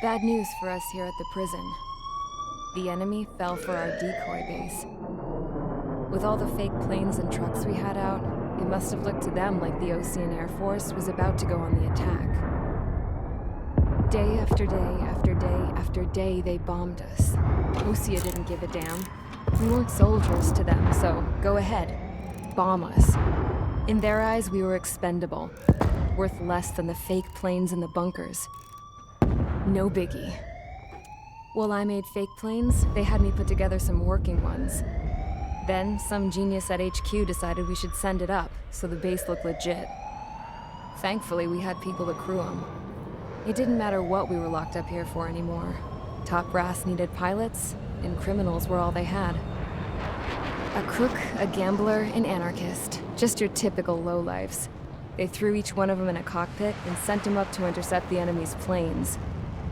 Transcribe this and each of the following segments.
Bad news for us here at the prison. The enemy fell for our decoy base. With all the fake planes and trucks we had out, it must have looked to them like the Osean Air Force was about to go on the attack. Day after day after day after day, they bombed us. Osea didn't give a damn. We weren't soldiers to them, so go ahead. Bomb us. In their eyes, we were expendable. Worth less than the fake planes in the bunkers. No biggie. While I made fake planes, they had me put together some working ones. Then, some genius at HQ decided we should send it up, so the base looked legit. Thankfully, we had people to crew them. It didn't matter what we were locked up here for anymore. Top brass needed pilots, and criminals were all they had. A crook, a gambler, an anarchist. Just your typical lowlifes. They threw each one of them in a cockpit and sent them up to intercept the enemy's planes.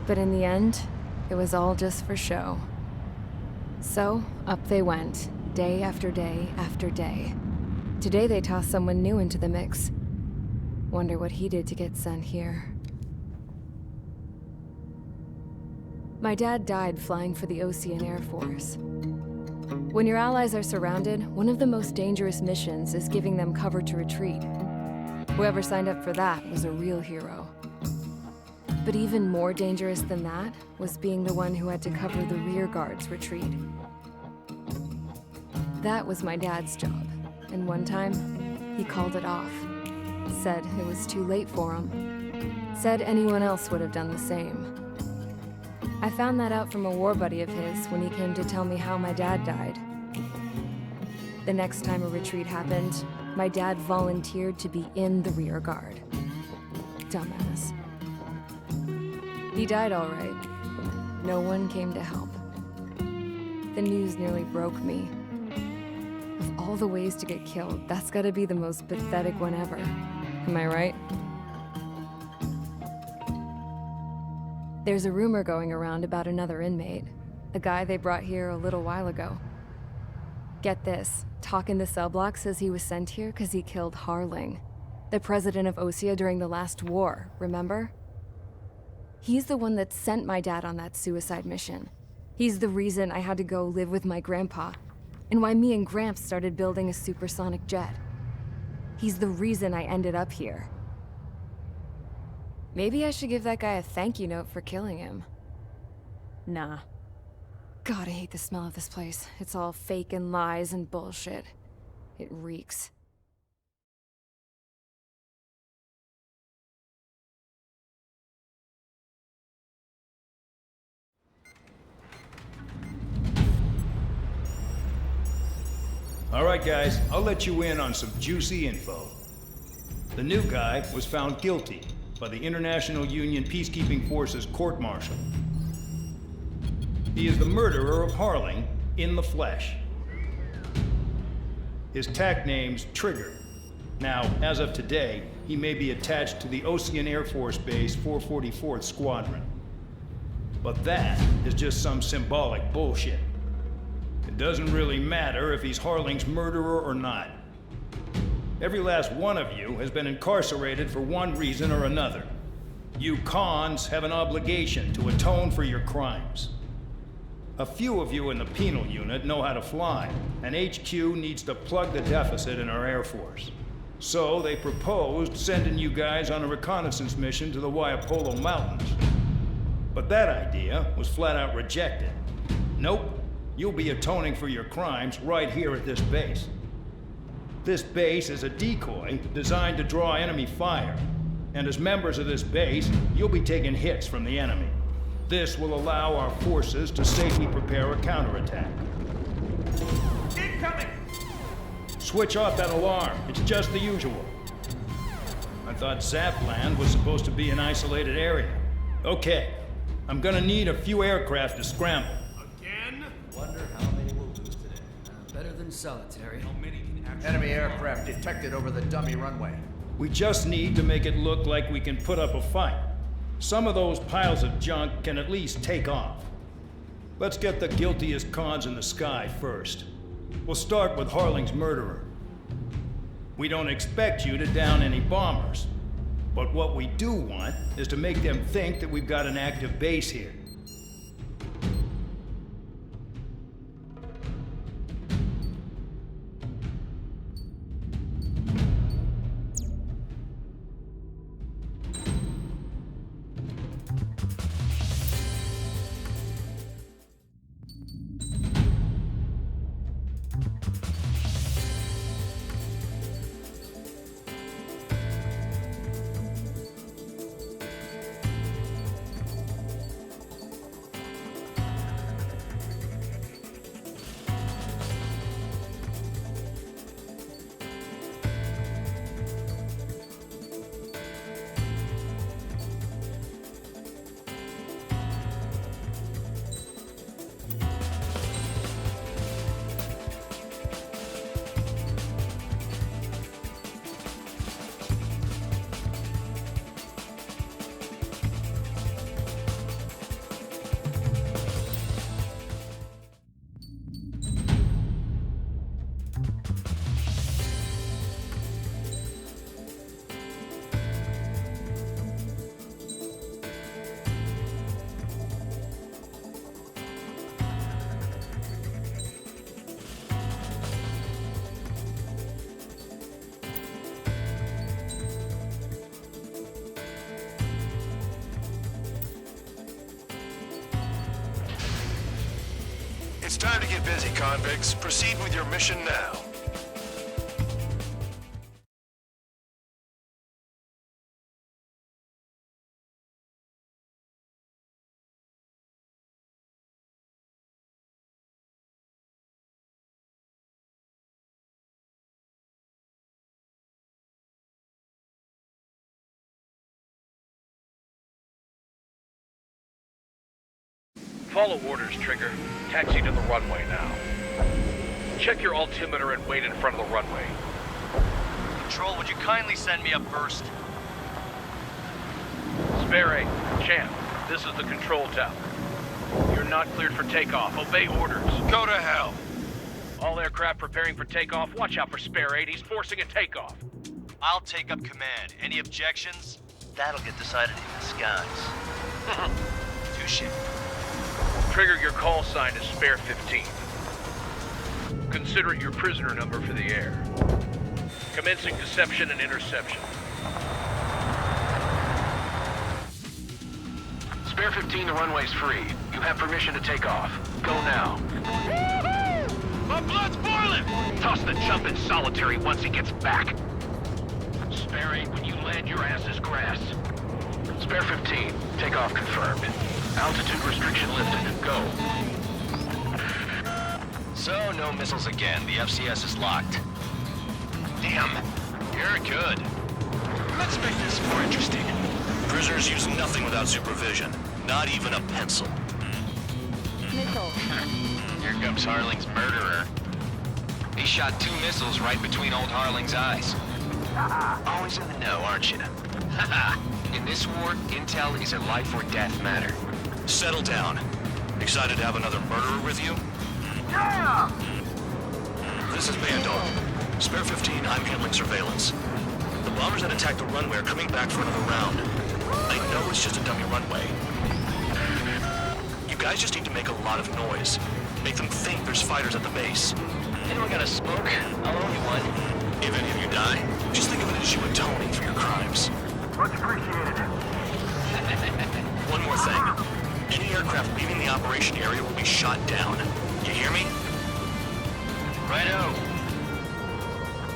But in the end, it was all just for show. So, up they went, day after day after day. Today they tossed someone new into the mix. Wonder what he did to get sent here. My dad died flying for the Osean Air Force. When your allies are surrounded, one of the most dangerous missions is giving them cover to retreat. Whoever signed up for that was a real hero. But even more dangerous than that was being the one who had to cover the rear guard's retreat. That was my dad's job, and one time, he called it off. Said it was too late for him. Said anyone else would have done the same. I found that out from a war buddy of his when he came to tell me how my dad died. The next time a retreat happened, my dad volunteered to be in the rear guard. Dumbass. He died all right. No one came to help. The news nearly broke me. Of all the ways to get killed, that's gotta be the most pathetic one ever. Am I right? There's a rumor going around about another inmate. A guy they brought here a little while ago. Get this, talk in the cell block says he was sent here because he killed Harling, the president of Osea during the last war, remember? He's the one that sent my dad on that suicide mission. He's the reason I had to go live with my grandpa, and why me and Gramps started building a supersonic jet. He's the reason I ended up here. Maybe I should give that guy a thank you note for killing him. Nah. God, I hate the smell of this place. It's all fake and lies and bullshit. It reeks. All right, guys, I'll let you in on some juicy info. The new guy was found guilty by the International Union Peacekeeping Forces court-martial. He is the murderer of Harling in the flesh. His TAC name's Trigger. Now, as of today, he may be attached to the Osean Air Force Base 444th Squadron. But that is just some symbolic bullshit. It doesn't really matter if he's Harling's murderer or not. Every last one of you has been incarcerated for one reason or another. You cons have an obligation to atone for your crimes. A few of you in the penal unit know how to fly, and HQ needs to plug the deficit in our Air Force. So they proposed sending you guys on a reconnaissance mission to the Waiapolo Mountains. But that idea was flat out rejected. Nope. You'll be atoning for your crimes right here at this base. This base is a decoy designed to draw enemy fire. And as members of this base, you'll be taking hits from the enemy. This will allow our forces to safely prepare a counterattack. Incoming! Switch off that alarm. It's just the usual. I thought Zapland was supposed to be an isolated area. Okay. I'm gonna need a few aircraft to scramble. Wonder how many we'll lose today. Better than solitary. How many can actually... Enemy aircraft detected over the dummy runway. We just need to make it look like we can put up a fight. Some of those piles of junk can at least take off. Let's get the guiltiest cons in the sky first. We'll start with Harling's murderer. We don't expect you to down any bombers. But what we do want is to make them think that we've got an active base here. It's time to get busy, convicts. Proceed with your mission now. Follow orders, Trigger. Taxi to the runway now. Check your altimeter and wait in front of the runway. Control, would you kindly send me up first? Sperry, Champ, this is the control tower. You're not cleared for takeoff. Obey orders. Go to hell. All aircraft preparing for takeoff. Watch out for Spare 8. He's forcing a takeoff. I'll take up command. Any objections? That'll get decided in the skies. Touche. Trigger, your call sign is Spare 15. Consider it your prisoner number for the air. Commencing deception and interception. Spare 15, the runway's free. You have permission to take off. Go now. My blood's boiling! Toss the chump in solitary once he gets back. Spare 8, when you land, your ass is grass. Spare 15, takeoff confirmed. Altitude restriction lifted. Go. So, no missiles again. The FCS is locked. Damn. You're good. Let's make this more interesting. Prisoners use nothing without supervision. Not even a pencil. Here comes Harling's murderer. He shot 2 missiles right between old Harling's eyes. Always in the know, aren't you? In this war, intel is a life or death matter. Settle down. Excited to have another murderer with you? Yeah! This is Bandog. Spare 15, I'm handling surveillance. The bombers that attacked the runway are coming back for another round. I know it's just a dummy runway. You guys just need to make a lot of noise. Make them think there's fighters at the base. Anyone got a smoke? I'll owe you one. If any of you die, just think of it as you atoning for your crimes. Much appreciated. One more thing. Any aircraft leaving the operation area will be shot down. You hear me? Righto.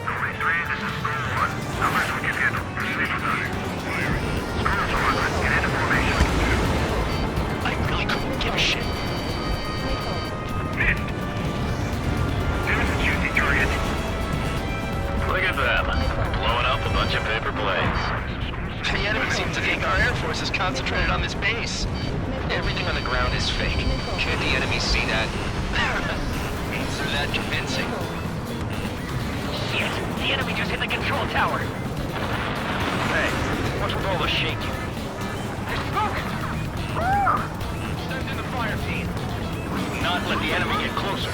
23, this is Storm 1. Numbers when you get position. Storm 1, get into formation. I really couldn't give a shit. Missed. There's a juicy target. Look at them. Blowing up a bunch of paper planes. The enemy seems to think our Air Force is concentrated on this base. Everything on the ground is fake. Can't the enemy see that? Means they're that convincing. Shit! The enemy just hit the control tower! Hey, what's with all the shaking? There's smoke! Send in the fire team. Not let the enemy get closer.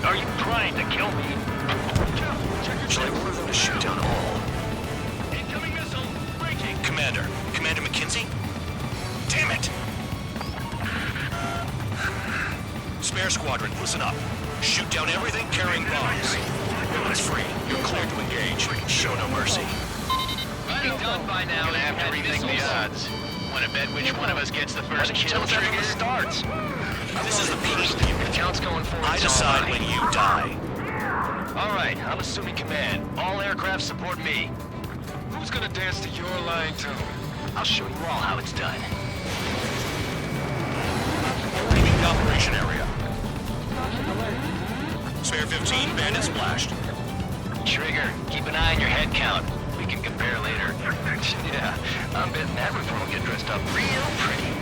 Are you trying to kill me? Shall I order them to shoot down all? Incoming missile! Breaking! Command, done by now. Gonna have to rethink the odds. Want to bet which one of us gets the first kill? Trigger starts. This is the First, peak. the count's going forward. I decide when you die. All right, I'm assuming command. All aircraft support me. Who's gonna dance to your line tune? I'll show you all how it's done. Leaving the operation area. Spare 15, bandit splashed. Trigger, keep an eye on your head count. We can compare later. Yeah, I'm betting that reform will get dressed up real pretty.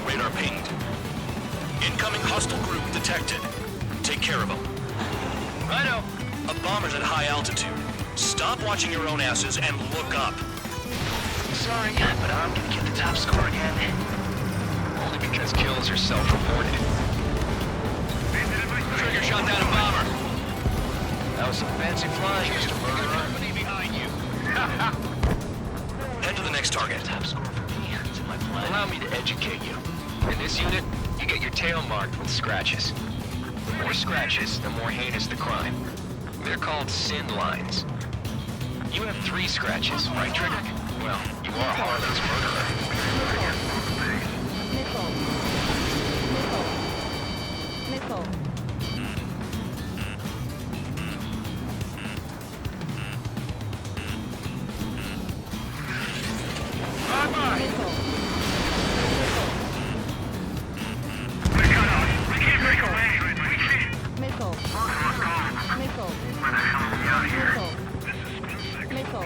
Radar pinged. Incoming hostile group detected. Take care of them. Righto. A bomber's at high altitude. Stop watching your own asses and look up. Sorry, but I'm gonna get the top score again. Only because kills are self-reported. Trigger shot down a bomber. That was some fancy flying, Mr. Murderer. Company behind you. Head to the next target. Top score for me. It's in my plan. Allow me to educate you. In this unit, you get your tail marked with scratches. The more scratches, the more heinous the crime. They're called sin lines. You have 3 scratches, right, Trigger? Well, you are Harlan's murderer. Missile. We cut off. We can't break away. We can't. Missile. Missile. Where the hell are we out here? Missile.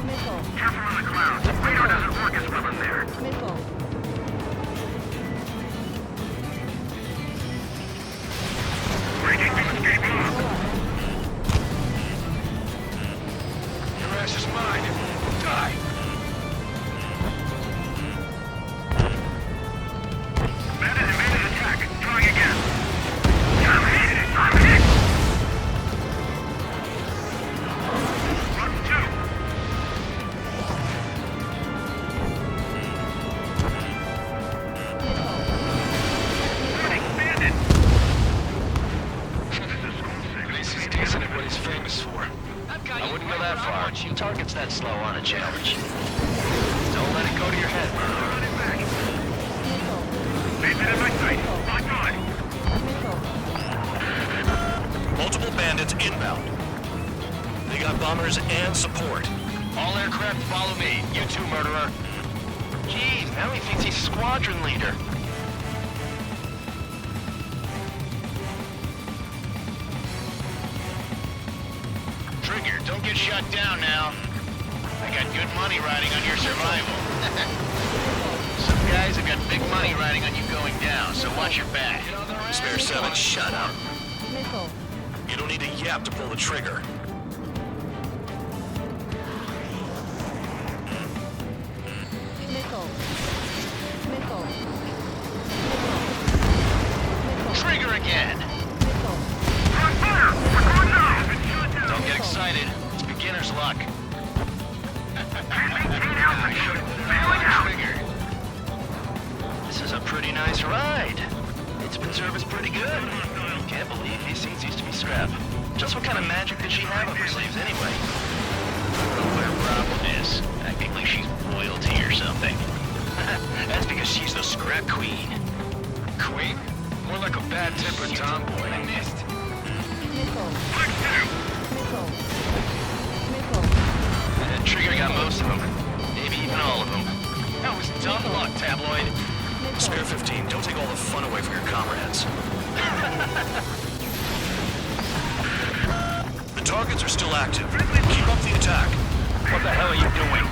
Missile. Careful on the clouds. Radar doesn't work as well in there. Missile. Breaking the escape lock. Your ass is mine. Die. Bandit evaded attack. Trying again. I'm hit. I'm hit. Run 2. Bandit. This is decent at what he's famous for. I wouldn't go that far. Target's that slow on a challenge. Don't let it go to your head, murderer. Running back. Bandit in my sight. On guard. Multiple bandits inbound. They got bombers and support. All aircraft follow me. You too, murderer. Jeez, now he thinks he's squadron leader. Trigger, don't get shut down now. I got good money riding on your survival. Some guys have got big money riding on you going down, so watch your back. Spare 7, shut up. Missile. You don't need a yap to pull the trigger. Missile. Missile. Trigger again! Missile. On fire. We're going now. Don't get excited. It's beginner's luck. Bailing out. Trigger. This is a pretty nice ride. It's been serviced pretty good. Can't believe these seats used to be scrap. Just what kind of magic did she have up her sleeves anyway? I don't know what her problem is. Acting like she's royalty or something. That's because she's the scrap queen. Queen? More like a bad-tempered tomboy. I missed. Missile. Missile. Missile. Trigger got most of them. Maybe even all of them. That was dumb luck, tabloid. Spare 15, don't take all the fun away from your comrades. The targets are still active. Keep up the attack. What the hell are you doing?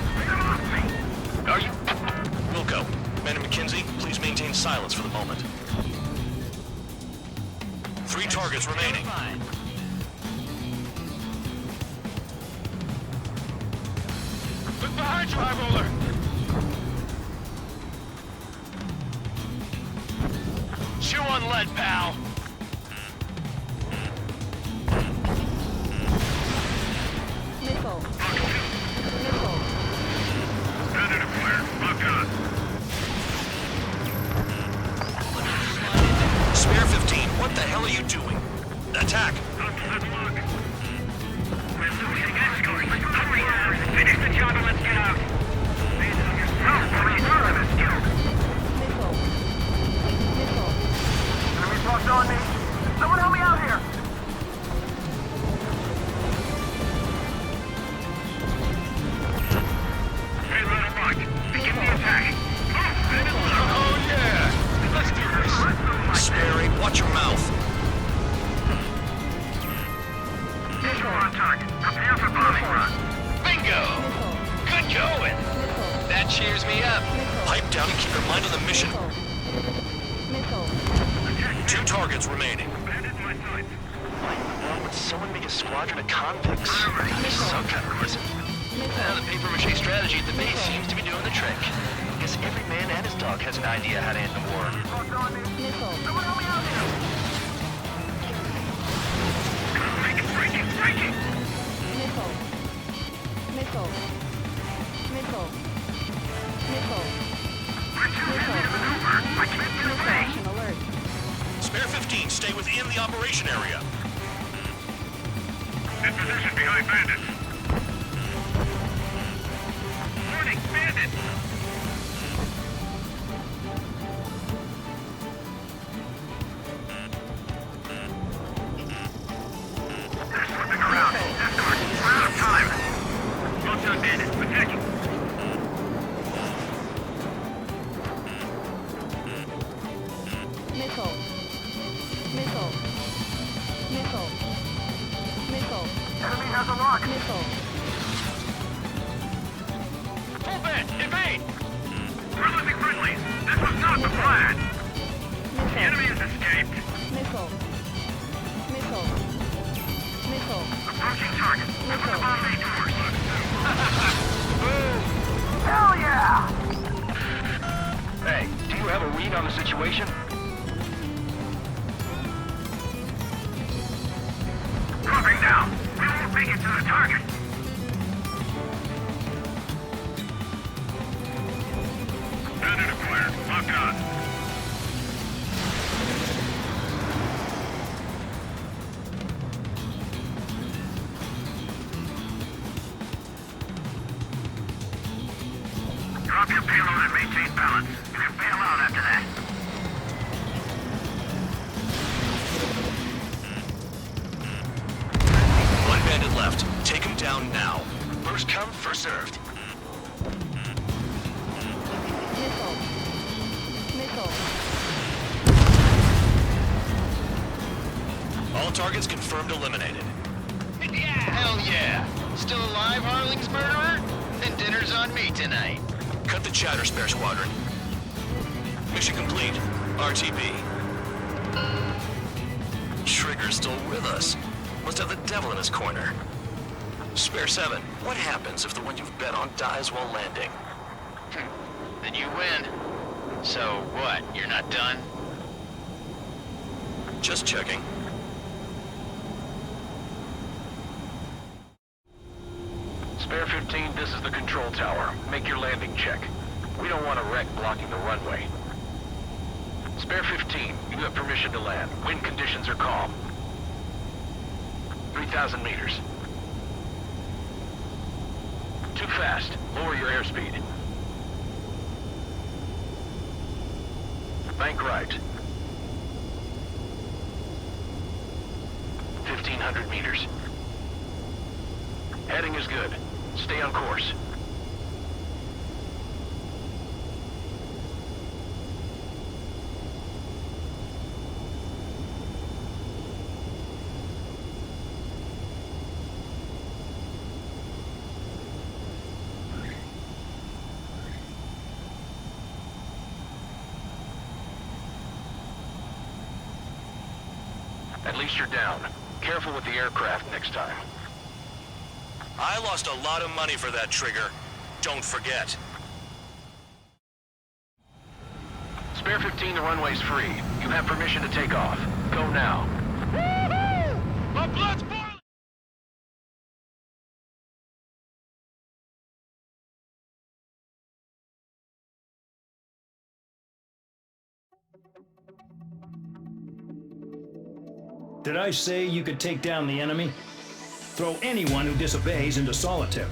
Are you... Wilco, Man McKenzie, please maintain silence for the moment. 3 targets remaining. Look behind you, High Roller! Chew on lead, pal! Missile. Missile. Bandit acquired. Lock on. Spare 15, what the hell are you doing? Attack! Finish the job and let's get out. Enemies locked on me. Someone help me out here. Hey, little Mike. Begin the attack. Oh yeah! Let's do this! Spare 8, watch your mouth. Visual on target. Prepare for bombing run. Bingo! Good going! That cheers me up. Pipe down and keep your mind on the mission. 2 targets remaining. Bandit in my sights. Why would someone make a squadron of convicts? Some kind of reason. The paper-mache strategy at the base seems to be doing the trick. Guess every man and his dog has an idea how to end the war. Locked on me. Someone help me out here. Breaking. I can't get away. Spare 15, stay within the operation area. In position behind bandits. Warning, bandits! They're slipping around. Escort, we're out of time. Well done, bandits. Attacking. Enemy has a lock. Full bed, invade! We're losing friendlies. This was not the plan. The enemy has escaped. Approaching target. Open the bomb bay doors. Hell yeah! Hey, do you have a read on the situation? Dropping down. We won't make it to the target. Bandit acquired. Lock on. Drop your payload and maintain balance. You can bail out after that. One bandit left. Take him down now. First come, first served. All targets confirmed eliminated. Hell yeah! Still alive, Harling's murderer? Then dinner's on me tonight. Cut the chatter, Spare Squadron. Mission complete. RTB. Trigger's still with us. Must have the devil in his corner. Spare 7, what happens if the one you've bet on dies while landing? Then you win. So what, you're not done? Just checking. Spare 15, this is the control tower. Make your landing check. We don't want a wreck blocking the runway. Spare 15, you have permission to land. Wind conditions are calm. 3,000 meters. Too fast. Lower your airspeed. Bank right. 1,500 meters. Heading is good. Stay on course. At least you're down. Careful with the aircraft next time. I lost a lot of money for that trigger. Don't forget. Spare 15, the runway's free. You have permission to take off. Go now. Woohoo! My blood's boiling! Did I say you could take down the enemy? Throw anyone who disobeys into solitary.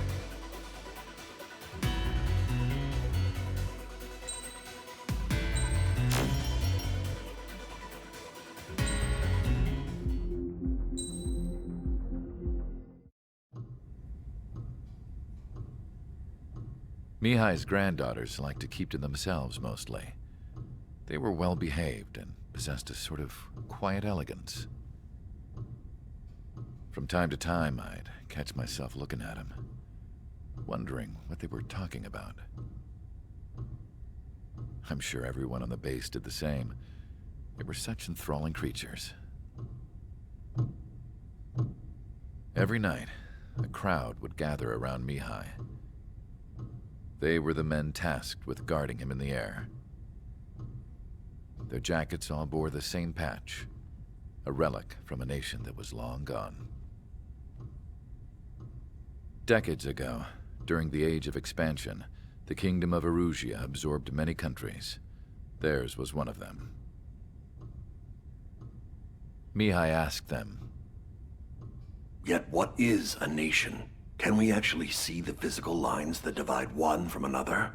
Mihai's granddaughters liked to keep to themselves mostly. They were well behaved and possessed a sort of quiet elegance. From time to time, I'd catch myself looking at them, wondering what they were talking about. I'm sure everyone on the base did the same. They were such enthralling creatures. Every night, a crowd would gather around Mihai. They were the men tasked with guarding him in the air. Their jackets all bore the same patch, a relic from a nation that was long gone. Decades ago, during the Age of Expansion, the Kingdom of Erusia absorbed many countries. Theirs was one of them. Mihai asked them, "Yet what is a nation? Can we actually see the physical lines that divide one from another?"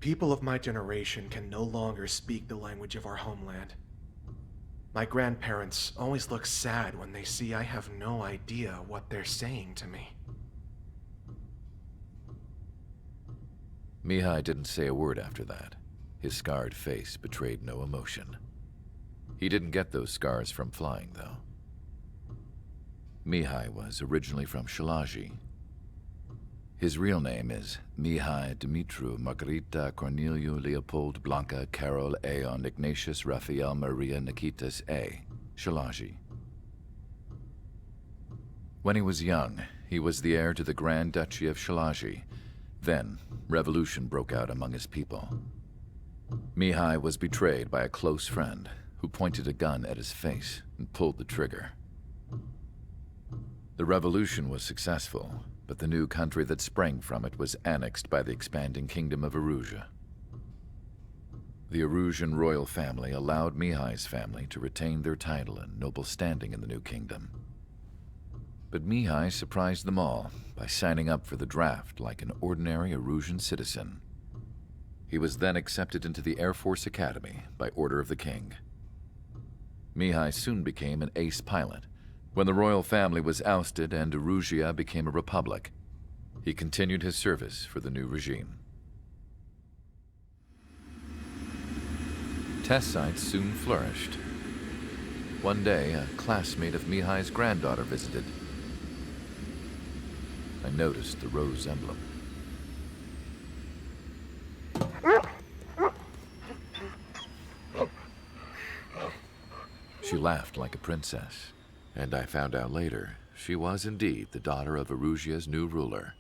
People of my generation can no longer speak the language of our homeland. My grandparents always look sad when they see I have no idea what they're saying to me. Mihai didn't say a word after that. His scarred face betrayed no emotion. He didn't get those scars from flying, though. Mihai was originally from Shalaji. His real name is Mihai Dumitru Margarita Corneliu Leopold Blanca Carol Aeon Ignatius Raphael Maria Nikitas A. Shalaji. When he was young, he was the heir to the Grand Duchy of Shalaji. Then, revolution broke out among his people. Mihai was betrayed by a close friend who pointed a gun at his face and pulled the trigger. The revolution was successful, but the new country that sprang from it was annexed by the expanding Kingdom of Erusia. The Erusian royal family allowed Mihai's family to retain their title and noble standing in the new kingdom. But Mihai surprised them all by signing up for the draft like an ordinary Erusian citizen. He was then accepted into the Air Force Academy by order of the king. Mihai soon became an ace pilot. When the royal family was ousted and Erusia became a republic, he continued his service for the new regime. Test sites soon flourished. One day, a classmate of Mihai's granddaughter visited. I noticed the rose emblem. She laughed like a princess. And I found out later, she was indeed the daughter of Erusia's new ruler.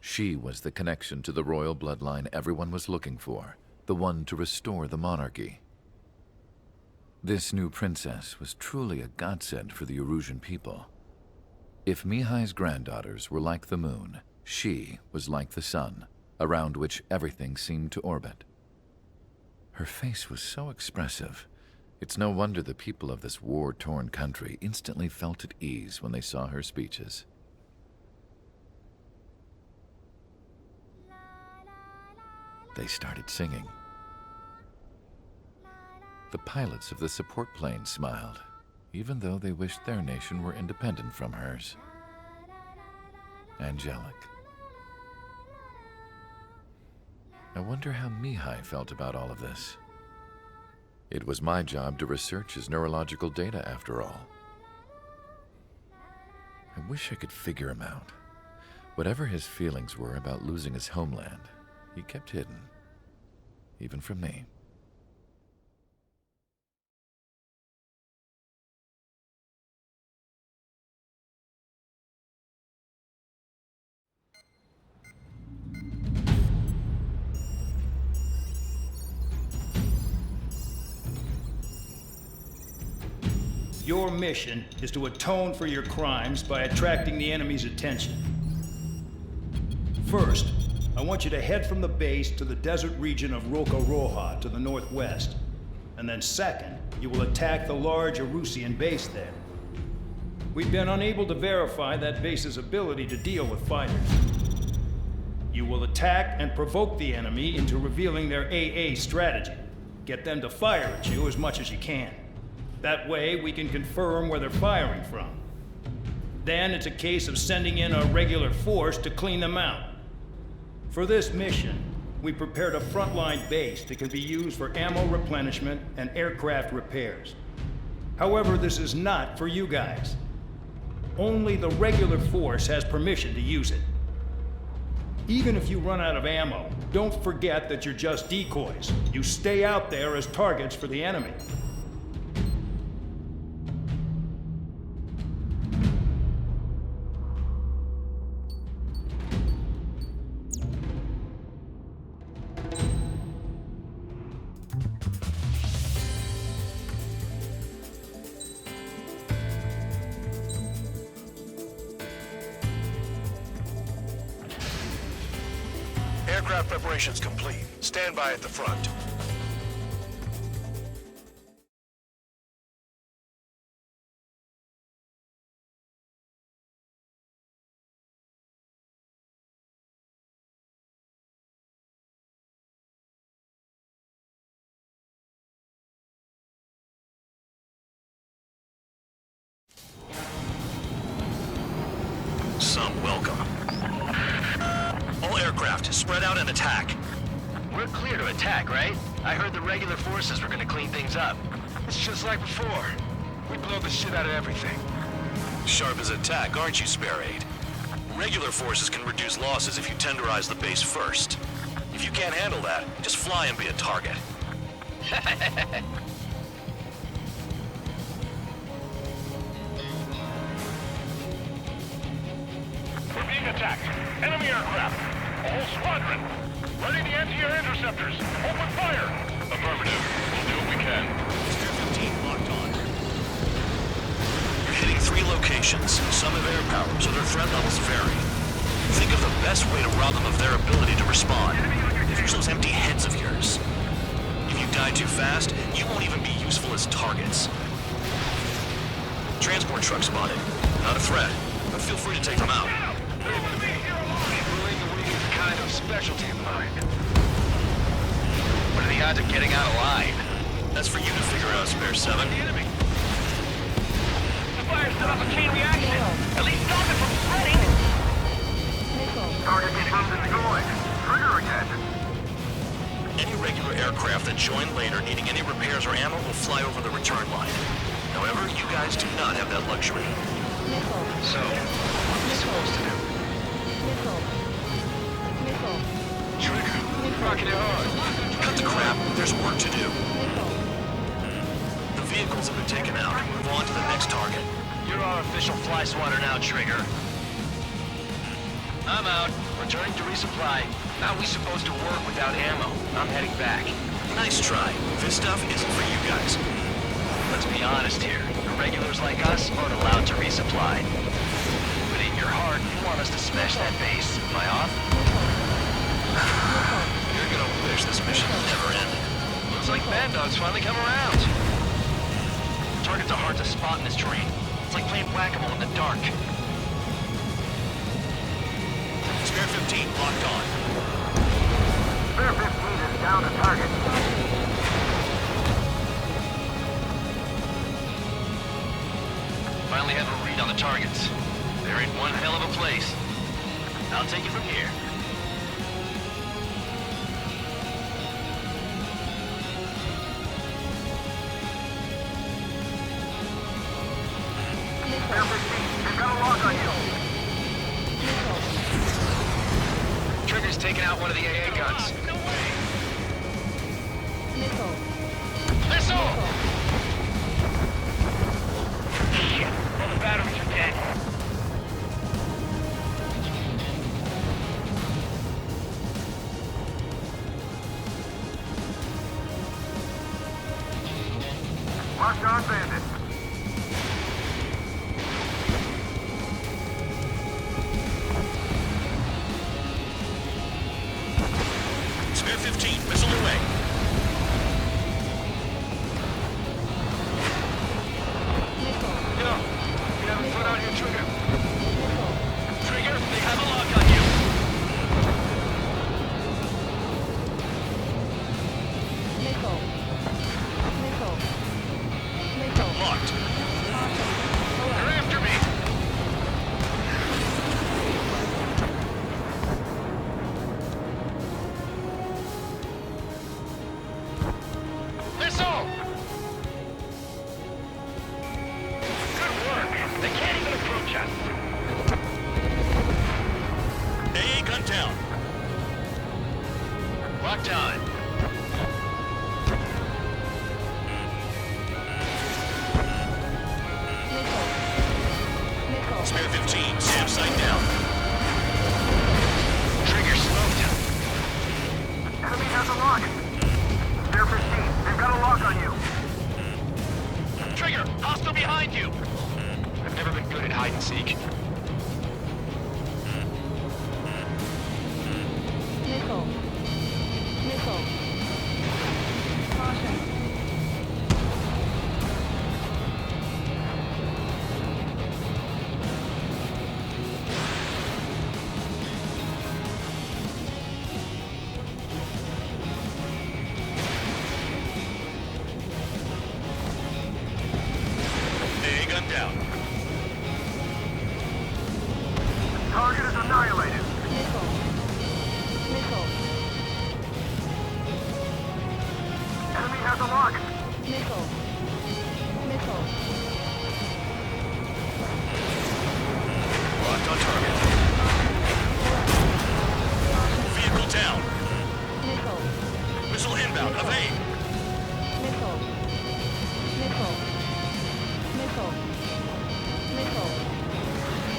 She was the connection to the royal bloodline everyone was looking for, the one to restore the monarchy. This new princess was truly a godsend for the Erusian people. If Mihai's granddaughters were like the moon, she was like the sun, around which everything seemed to orbit. Her face was so expressive. It's no wonder the people of this war-torn country instantly felt at ease when they saw her speeches. They started singing. The pilots of the support planes smiled, even though they wished their nation were independent from hers. Angelic. I wonder how Mihai felt about all of this. It was my job to research his neurological data, after all. I wish I could figure him out. Whatever his feelings were about losing his homeland, he kept hidden, even from me. Your mission is to atone for your crimes by attracting the enemy's attention. First, I want you to head from the base to the desert region of Roca Roja to the northwest. And then second, you will attack the large Erusian base there. We've been unable to verify that base's ability to deal with fighters. You will attack and provoke the enemy into revealing their AA strategy. Get them to fire at you as much as you can. That way, we can confirm where they're firing from. Then it's a case of sending in a regular force to clean them out. For this mission, we prepared a frontline base that can be used for ammo replenishment and aircraft repairs. However, this is not for you guys. Only the regular force has permission to use it. Even if you run out of ammo, don't forget that you're just decoys. You stay out there as targets for the enemy. Aircraft preparations complete. Stand by at the front. Some welcome. All aircraft, spread out and attack. We're clear to attack, right? I heard the regular forces were gonna clean things up. It's just like before. We blow the shit out of everything. Sharp as attack, aren't you, Spare Aid? Regular forces can reduce losses if you tenderize the base first. If you can't handle that, just fly and be a target. We're being attacked. Enemy aircraft. A whole squadron. Ready the anti-air interceptors. Open fire. Affirmative. We'll do what we can. Spare 15 locked on. You're hitting 3 locations. Some have air power, so their threat levels vary. Think of the best way to rob them of their ability to respond. Use those empty heads of yours. If you die too fast, you won't even be useful as targets. Transport truck spotted. Not a threat, but feel free to take them out. Bullying the weak is a kind of specialty of mine. What are the odds of getting out alive? That's for you to figure out, Spare 7. The enemy. The fire set off a chain reaction. At least stop it from spreading. Target confirmed and destroyed. Trigger again. Any regular aircraft that join later needing any repairs or ammo will fly over the return line. However, you guys do not have that luxury. So, what are we supposed to do? Trigger. Rocking it hard. Cut the crap. There's work to do. The vehicles have been taken out. Move on to the next target. You're our official fly swatter now, Trigger. I'm out. Returning to resupply. How are we supposed to work without ammo? I'm heading back. Nice try. This stuff isn't for you guys. Let's be honest here. The regulars like us aren't allowed to resupply. But in your heart, you want us to smash that base. Am I off? You're gonna wish this mission never ended. Looks like Bandog's finally come around. Targets are hard to spot in this terrain. It's like playing whack-a-mole in the dark. Spare 15 locked on. Spare 15 is down to target. Finally have a read on the targets. They're in one hell of a place. I'll take it from here. Spare 15, they've got a lock on you. Trigger's taking out one of the AA guns. No way. Missile! Shit. All the batteries are dead. Locked on bandit. Spare 15, missile away. you. I've never been good at hide and seek. Missile. Missile. Caution. Gun down. Target is annihilated. Missile. Missile. Enemy has a lock. Missile. Missile. Locked on target. Vehicle down. Missile. Missile inbound. Evade. Missile. Missile. Missile. Missile. Missile.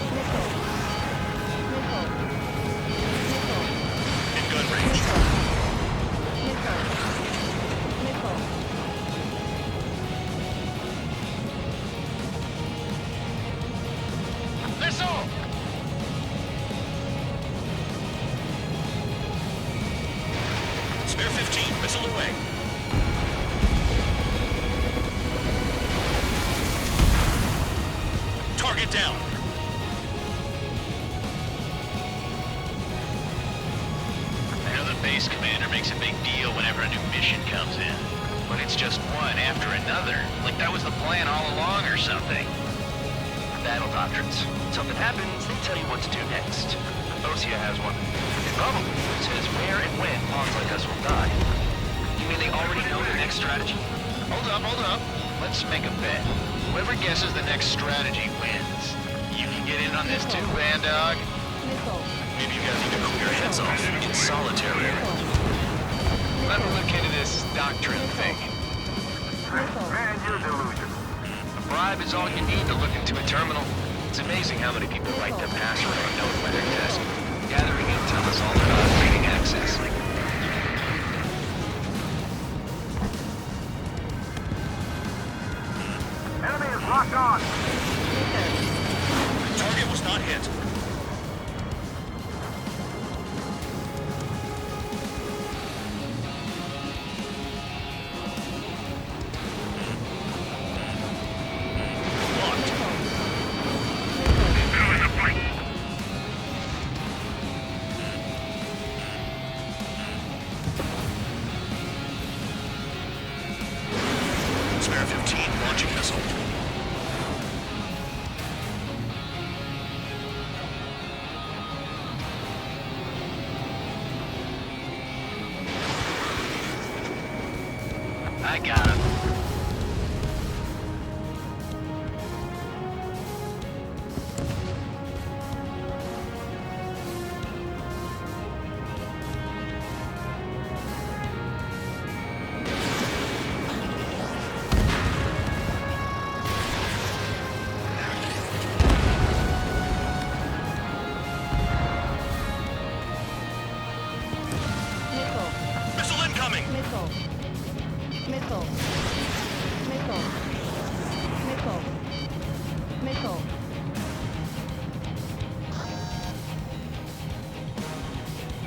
Missile. Missile. In gun range. Missile. Missile. Missile! Spare 15. Missile away. Target down. I know the base commander makes a big deal whenever a new mission comes in. But it's just one after another. Like that was the plan all along or something. Battle doctrines. Something happens, they tell you what to do next. Osea has one. It probably says where and when pawns like us will die. You mean they already know the next strategy? Hold up. Let's make a bet. Whoever guesses the next strategy wins. You can get in on this too, Bandog. Missile. Maybe you guys need to cool your heads off in solitary. Let me look into this doctrine thing. Man, you're delusional. A bribe is all you need to look into a terminal. It's amazing how many people write their password unknown by their desk. Gathering intel is all about gaining access. Enemy is locked on. Target was not hit. Spare 15 launching missile. I got him. Missile incoming! Missile. Missile. Missile. Missile. Missile.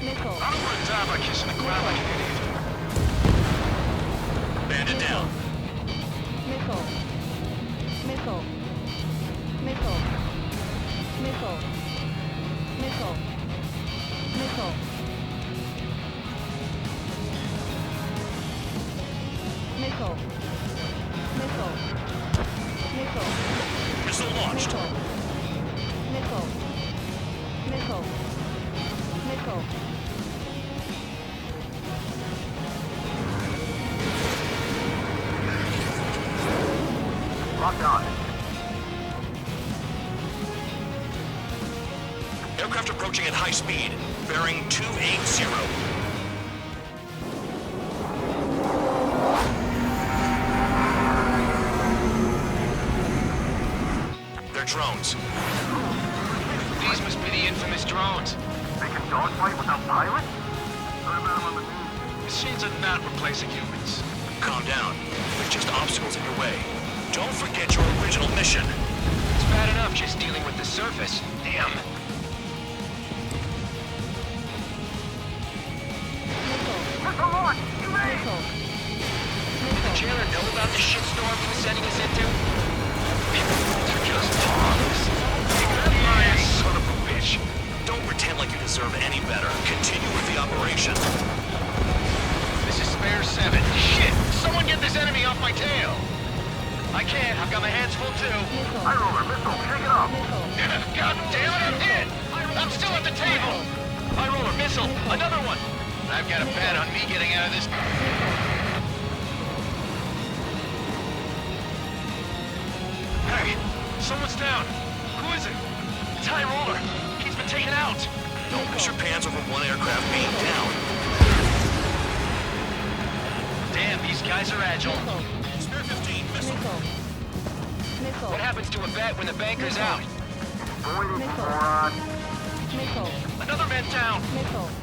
Missile. I don't want to die by kissing the ground like an idiot. Bandit down. Missile. Missile. Missile. Missile. Missile. Missile. Missile. Missile. Missile. Missile launched. Missile. Missile. Missile. Locked on. Aircraft approaching at high speed. Bearing 280. They're drones. These must be the infamous drones. They can dogfight without pilots? Heard about them on the news. Machines are not replacing humans. Calm down. They're just obstacles in your way. Don't forget your original mission. It's bad enough just dealing with the surface. Damn. Missile launch! Evade! Did the jailer know about the shitstorm he was sending us into? They're just pawns. You son of a bitch. Don't pretend like you deserve any better. Continue with the operation. This is Spare 7. Shit! Someone get this enemy off my tail! I can't. I've got my hands full too. High roller, missile, shake it off! God damn it, I'm hit! I'm still at the table! High roller, missile, another one! I've got a bet on me getting out of this. Hey, someone's down. Who is it? It's High roller. He's been taken out. Don't miss your pants over one aircraft being down. Damn, these guys are agile. Spare 15, missile. What happens to a bet when the banker's out? Avoid it, moron! Another man down.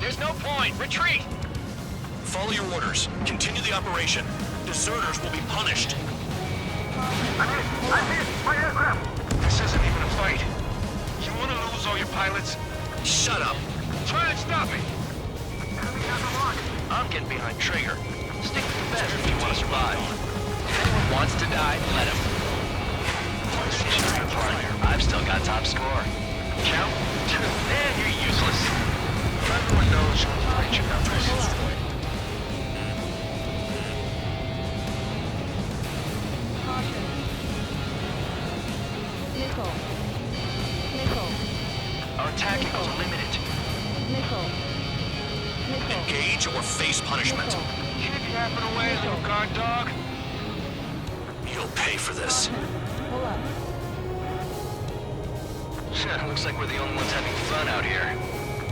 There's no point. Retreat. Follow your orders. Continue the operation. Deserters will be punished. I'm hit! My aircraft! This isn't even a fight. You want to lose all your pilots? Shut up. Try and stop me. Enemy on the launch! I'm getting behind Trigger. Stick to the best if you want to survive. If anyone wants to die, let him. I've still got top score. Count? Man, you're useless. Everyone knows who fight your numbers. Our attack equals limited. Engage or face punishment. Kidnapping away, little guard dog. You'll pay for this. Looks like we're the only ones having fun out here.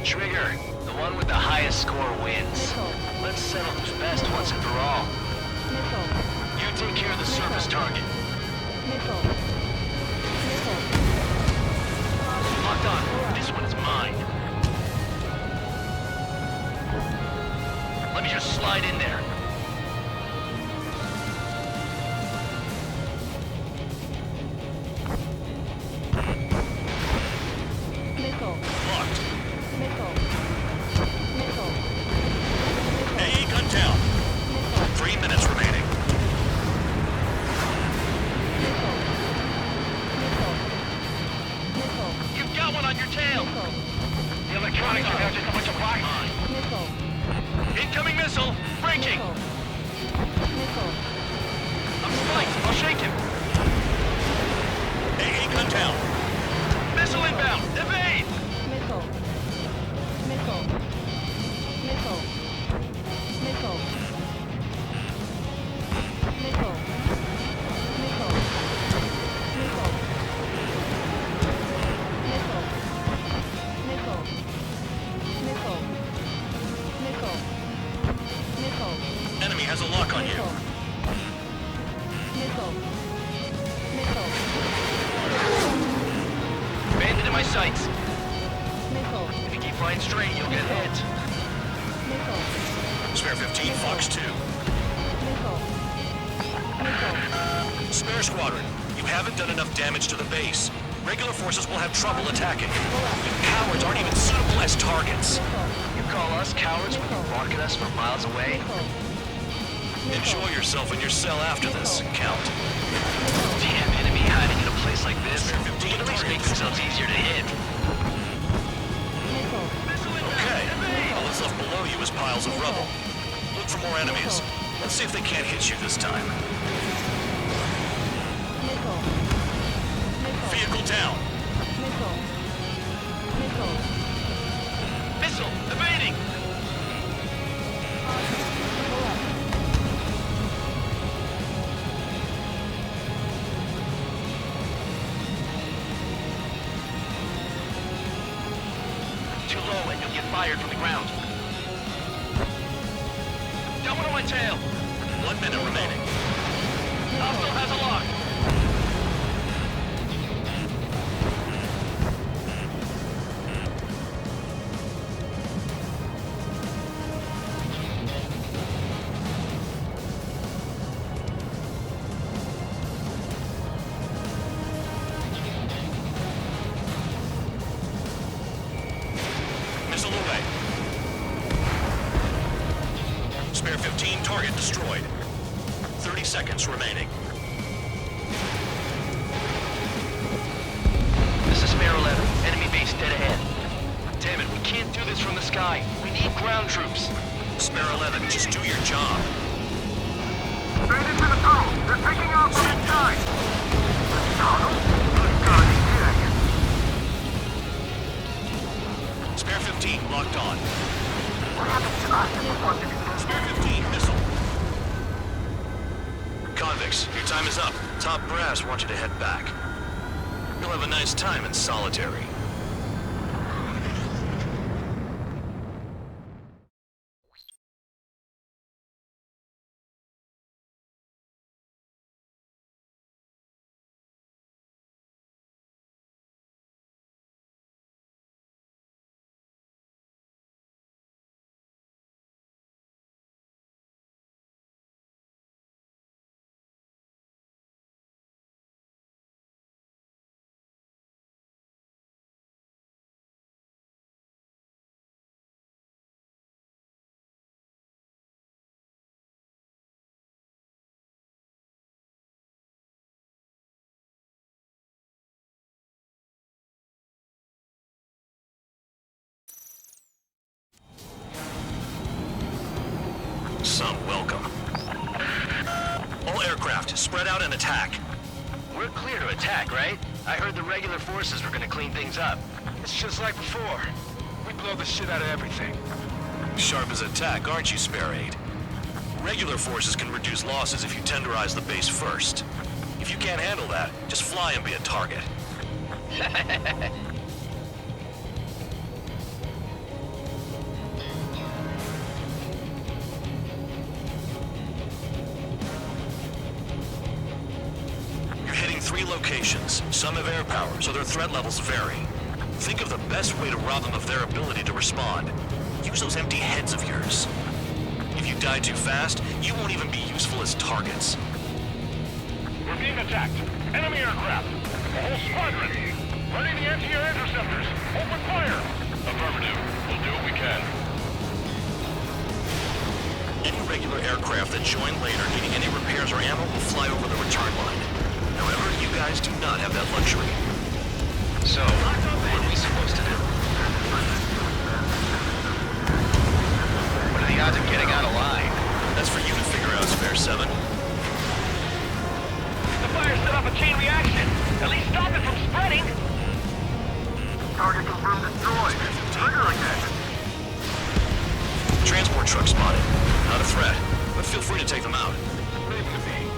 Trigger, the one with the highest score wins. Let's settle who's best once and for all. You take care of the surface target. Locked on. This one is mine. Let me just slide in there. Locked. AA gun down. 3 minutes remaining. You've got one on your tail. The electronics are now just a bunch of rock. Incoming missile. Breaking. I'm spiked. I'll shake him. AA gun down. Missile inbound. Evade. Enemy has a lock on you. Bandit in my sights. If you keep flying straight, you'll get hit. Spare 15, Fox 2. Spare Squadron, you haven't done enough damage to the base. Regular forces will have trouble attacking. Cowards aren't even suitable as targets. You call us cowards when you bark at us from miles away? Enjoy yourself in your cell after this, Count. Damn enemy hiding in a place like this. They can at least make themselves easier to hit. Okay, all that's left below you is piles of rubble. Look for more enemies. Let's see if they can't hit you this time. Vehicle down. Missile! Evading! Too low and you'll get fired from the ground. Got one on my tail. 1 minute remaining. Hostile has a lock. seconds remaining. This is Spare 11. Enemy base dead ahead. Damn it, we can't do this from the sky. We need ground troops. Spare 11, just do your job. Straight into the tunnel. They're taking off from inside. The tunnel? Good God, he's kidding. Spare 15, locked on. What happened to us if we want to do Spare 15, missile. Convicts, your time is up. Top brass wants you to head back. You'll have a nice time in solitary. Some welcome. All aircraft, spread out and attack. We're clear to attack, right? I heard the regular forces were gonna clean things up. It's just like before. We blow the shit out of everything. Sharp as attack, aren't you, Spare 8? Regular forces can reduce losses if you tenderize the base first. If you can't handle that, just fly and be a target. You're hitting 3 locations. Some have air power, so their threat levels vary. Think of the best way to rob them of their ability to respond. Use those empty heads of yours. If you die too fast, you won't even be useful as targets. We're being attacked. Enemy aircraft. A whole squadron. Ready the anti-air interceptors. Open fire. Affirmative. We'll do what we can. Any regular aircraft that join later needing any repairs or ammo will fly over the return line. However, you guys do not have that luxury. So, what are we supposed to do? What are the odds of getting out alive? That's for you to figure out, Spare 7. The fire set off a chain reaction. At least stop it from spreading. Target confirmed destroyed. Trigger again. Transport truck spotted. Not a threat, but feel free to take them out. Leave it to me.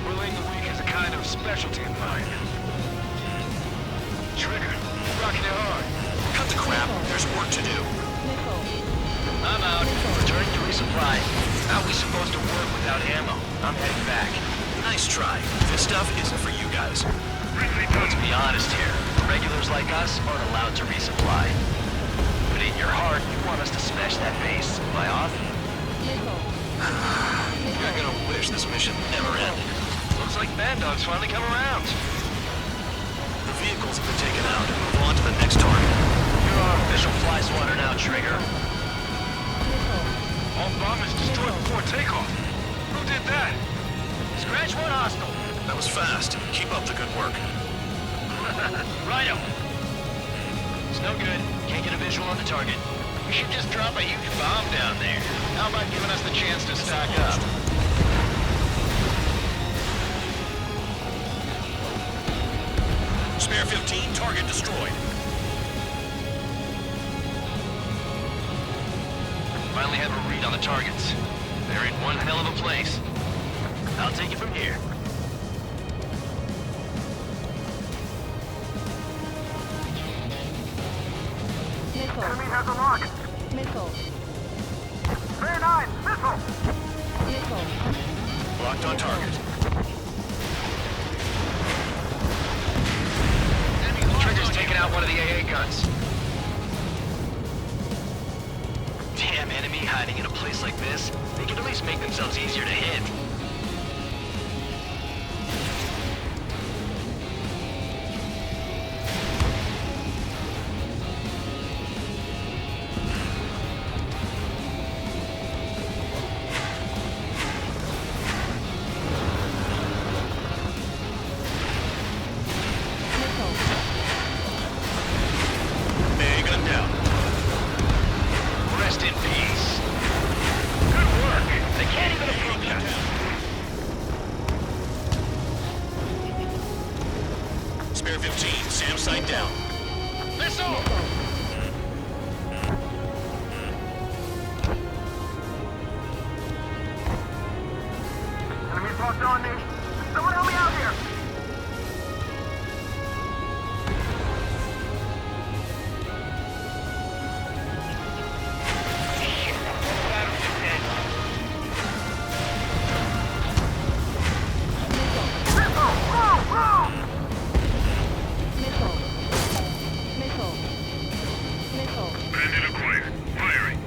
Bullying the weak is a kind of specialty of mine. Trigger, rocking it hard. Cut the crap. There's work to do. I'm out. Returning to resupply. How are we supposed to work without ammo? I'm heading back. Nice try. This stuff isn't for you guys. Let's be honest here. Regulars like us aren't allowed to resupply. But in your heart, you want us to smash that base. Am I off? You're gonna wish this mission never ended. Looks like Bandog's finally come around. The vehicles have been taken out. Move on to the next target. You're our official fly swatter now, Trigger. All bombers destroyed before takeoff. Who did that? Scratch one hostile. That was fast. Keep up the good work. Righto. It's no good. Can't get a visual on the target. We should just drop a huge bomb down there. How about giving us the chance to stock up? Spare 15, target destroyed. Finally have a read on the targets. They're in one hell of a place. I'll take it from here. Enemy has a lock. Missile. Spare 9, missile. Missile. Locked on target. Trigger's taking out one of the AA guns. Damn, enemy hiding in a place like this. They can at least make themselves easier to hit. Spare 15, SAM site down. Missile! Enemies locked on me. Someone help me out here. Bandit acquired. Firing.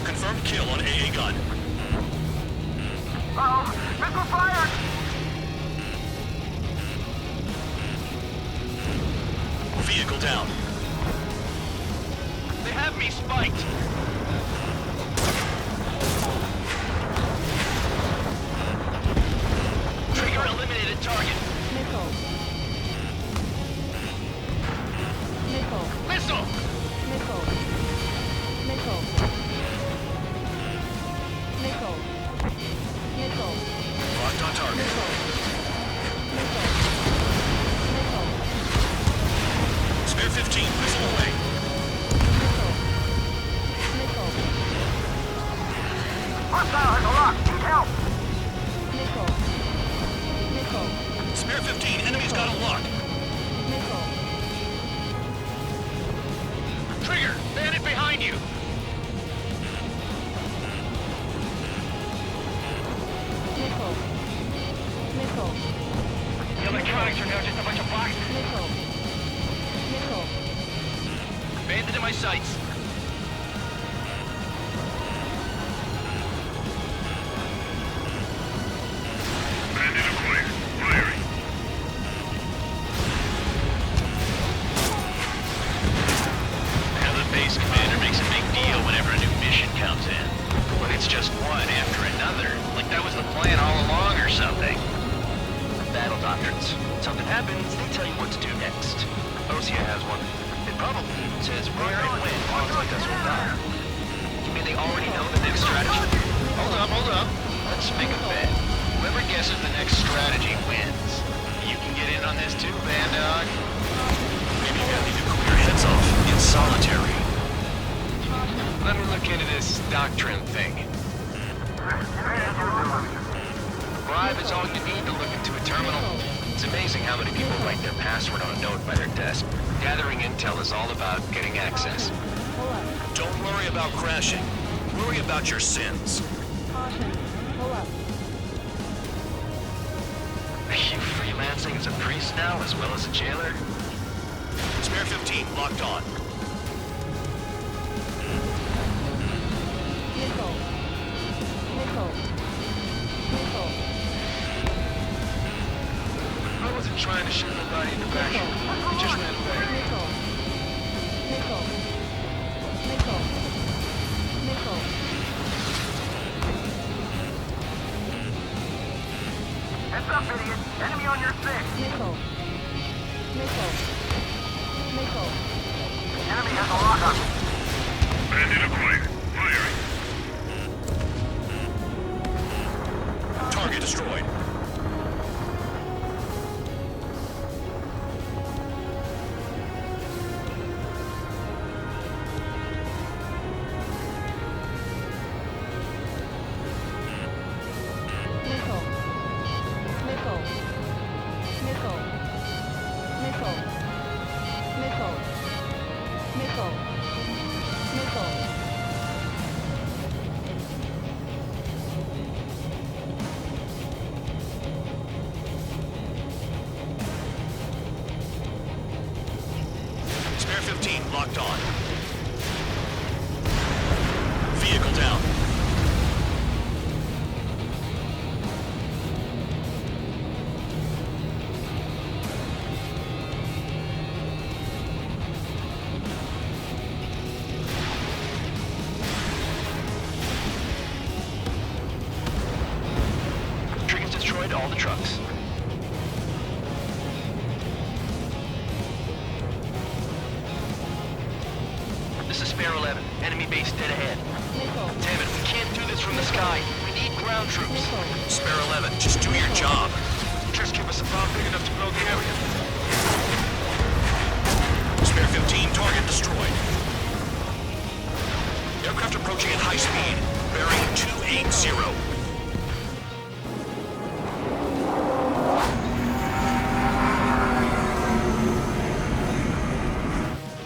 Confirmed kill on AA gun. Uh-oh. Missile fired. Vehicle down. They have me spiked. Trigger eliminated target. Missile. Locked on target. Spare 15, missile away. Hostile has a lock. Need help. Spare 15, enemy's got a lock. Trigger, bandit behind you. The electronics are now just a bunch of boxes. Bandit in my sights. Bandit acquired. Firing. Now the base commander makes a big deal whenever a new mission comes in. But it's just one after another. Like that was the plan all along or something. Battle doctrines. Something happens, they tell you what to do next. Osea has one. It probably says where and when odds like us will die. You mean they already know the next strategy? Hold up. Let's make a bet. Whoever guesses the next strategy wins. You can get in on this too, Bandog. Maybe you need to clear your heads off. It's solitary. Let me look into this doctrine thing. Bribe is all you need to look into a terminal. It's amazing how many people write their password on a note by their desk. Gathering intel is all about getting access. Don't worry about crashing. Worry about your sins. Are you freelancing as a priest now as well as a jailer? Spare 15, locked on. I wasn't trying to shoot nobody in the back. We just ran away. Heads up, idiot. Enemy on your six. Enemy has a lock on you. Bandit acquired. Firing. Target destroyed. Spare 15, locked on. Vehicle down. Trigger's destroyed all the trucks. The This is Spare 11. Enemy base dead ahead. Damn it, we can't do this from the sky. We need ground troops. Spare 11, just do your job. Just give us a bomb big enough to blow the area. Spare 15, target destroyed. Aircraft approaching at high speed. Bearing 280.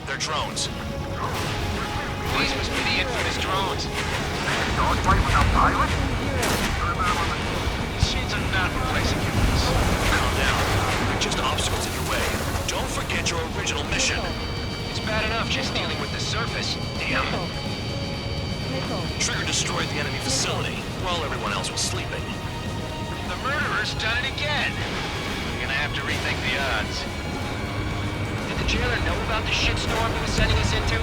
They're drones. These must be the infamous drones. Machines are not replacing humans. Calm down. They're just obstacles in your way. Don't forget your original mission. It's bad enough just dealing with the surface. Damn. Trigger destroyed the enemy facility while everyone else was sleeping. The murderer's done it again. We're gonna have to rethink the odds. Did the jailer know about the shitstorm he was sending us into?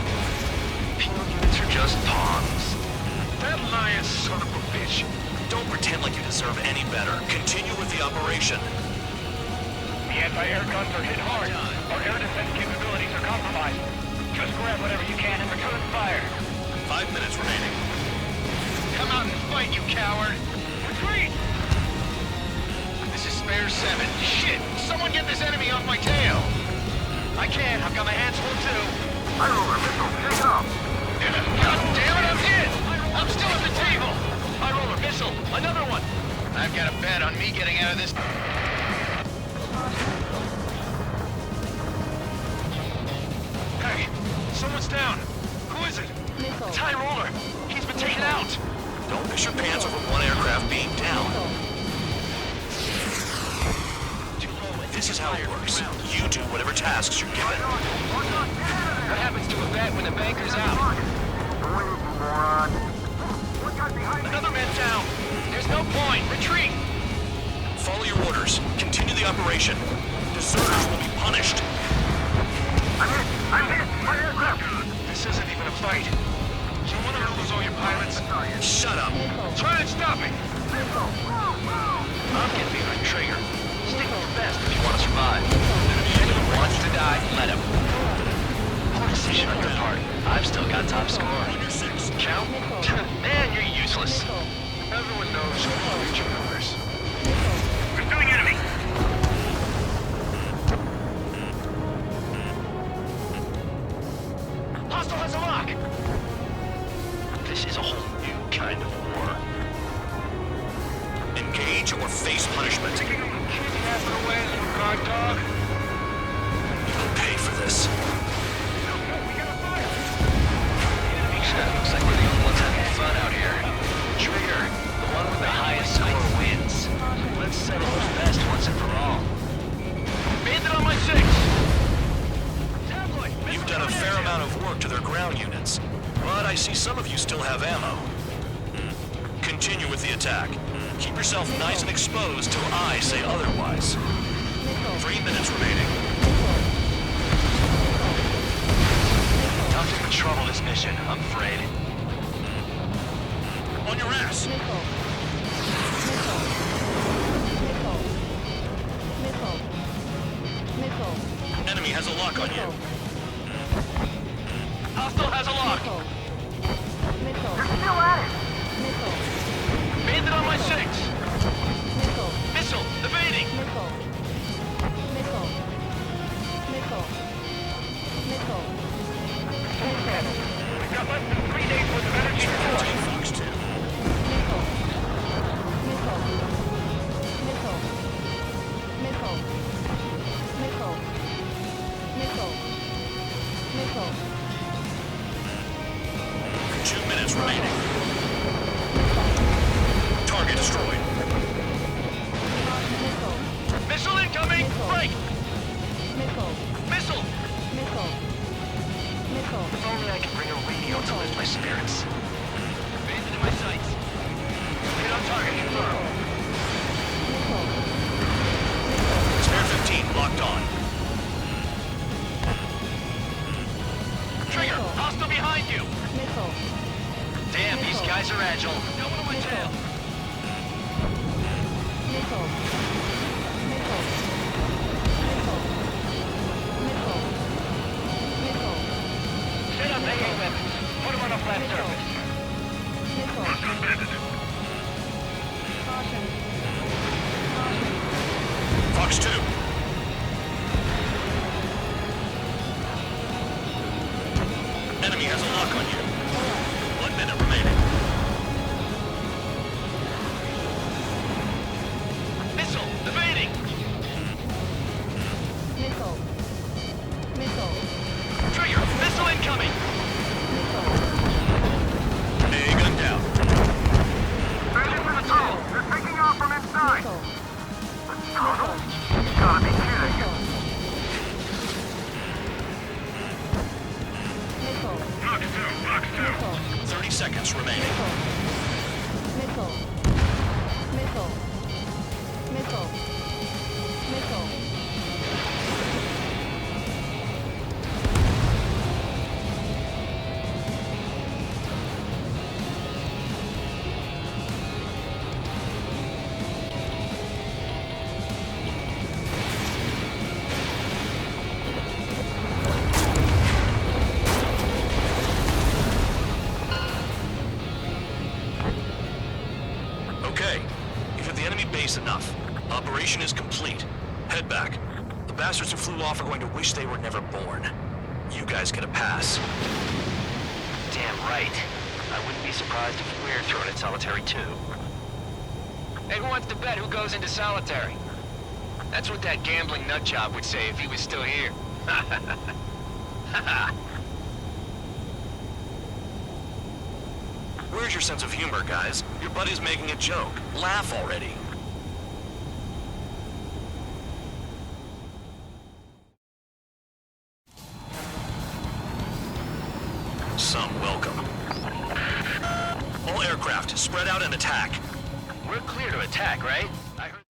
Penal units are just pawns. That lying son of a bitch. Don't pretend like you deserve any better. Continue with the operation. The anti-air guns are hit hard. Our air defense capabilities are compromised. Just grab whatever you can and return fire. 5 minutes remaining. Come out and fight, you coward! Retreat! This is Spare 7. Shit! Someone get this enemy off my tail! I can't. I've got my hands full too. I roll a missile. Take it off. God damn it, I'm hit! I'm still at the table! I roll a missile. Another one! I've got a bet on me getting out of this. Hey, someone's down. Who is it? It's High Roller. He's been taken out. Don't piss your pants over one aircraft being down. This is how it works. You do whatever tasks you're given. What happens to a bet when the banker's out? Another man down. There's no point. Retreat. Follow your orders. Continue the operation. Deserters will be punished. I'm hit. My aircraft. This isn't even a fight. You want to lose all your pilots? Shut up. Try and stop me. I'm getting behind Trigger. Stick with the best if you want to survive. If anyone wants to die, let him. Poor decision on your part. I've still got top score. Count? Man, you're useless. Everyone knows who the universe. Pursuing enemy. Hostile has a lock! This is a whole new kind of war. Engage or face punishment. Kidnapping away, you guard dog. You'll pay for this. Looks like we're the only ones having fun out here. Trigger, the one with the highest score wins. Let's settle who's best once and for all. Bandit on my 6! You've done a fair amount of work to their ground units, but I see some of you still have ammo. Continue with the attack. Keep yourself nice and exposed till I say otherwise. 3 minutes remaining. Nothing but trouble this mission, I'm afraid. On your ass! Enemy has a lock on you. Hostile has a lock! You're still at it. Bandit on my 6! Missile! Evading! We've got less than 3 days worth of energy to Fox 2. Two minutes remaining. Target destroyed. Missile incoming! Right! Missile! If only I could bring a radio to lift my spirits. Bandit in my sights. Hit on target, confirmed. Spare 15 locked on. Trigger, hostile behind you! Damn, these guys are agile. No one on my tail. Set up AA weapons. combat surface. Fox 2. Enemy has a lock on you. 1 minute remaining. Missile, evading! Trigger, missile incoming! A gun down. Searching for the tunnel. They're taking off from inside. The tunnel? You gotta be kidding. Fox 2. 30 seconds remaining. Okay, you've hit the enemy base enough. Operation is complete. Head back. The bastards who flew off are going to wish they were never born. You guys get a pass. Damn right. I wouldn't be surprised if we're thrown in solitary too. Hey, who wants to bet who goes into solitary? That's what that gambling nutjob would say if he was still here. Where's your sense of humor, guys? Your buddy's making a joke. Laugh already. Some welcome. All aircraft, spread out and attack. We're clear to attack, right? I heard...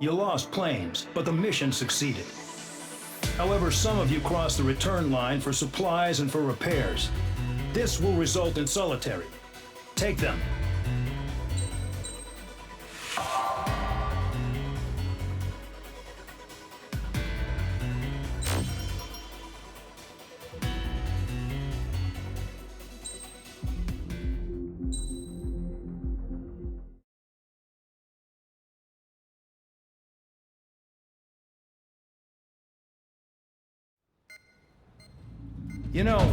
You lost planes, but the mission succeeded. However, some of you crossed the return line for supplies and for repairs. This will result in solitary. Take them. You know,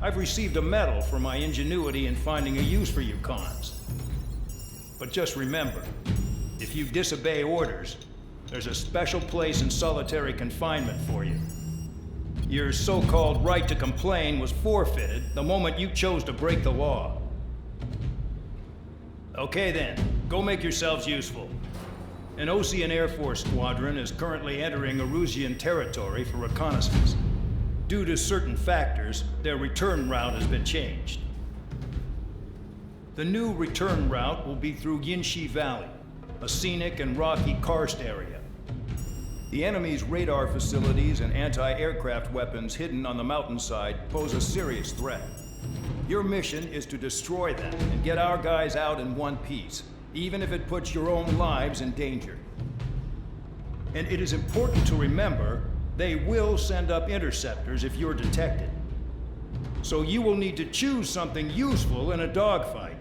I've received a medal for my ingenuity in finding a use for you cons. But just remember, if you disobey orders, there's a special place in solitary confinement for you. Your so-called right to complain was forfeited the moment you chose to break the law. Okay then, go make yourselves useful. An Osean Air Force squadron is currently entering Erusian territory for reconnaissance. Due to certain factors, their return route has been changed. The new return route will be through Yinshi Valley, a scenic and rocky karst area. The enemy's radar facilities and anti-aircraft weapons hidden on the mountainside pose a serious threat. Your mission is to destroy them and get our guys out in one piece, even if it puts your own lives in danger. And it is important to remember they will send up interceptors if you're detected. So you will need to choose something useful in a dogfight.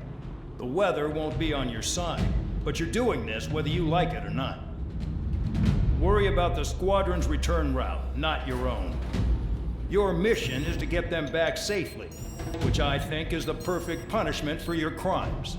The weather won't be on your side, but you're doing this whether you like it or not. Worry about the squadron's return route, not your own. Your mission is to get them back safely, which I think is the perfect punishment for your crimes.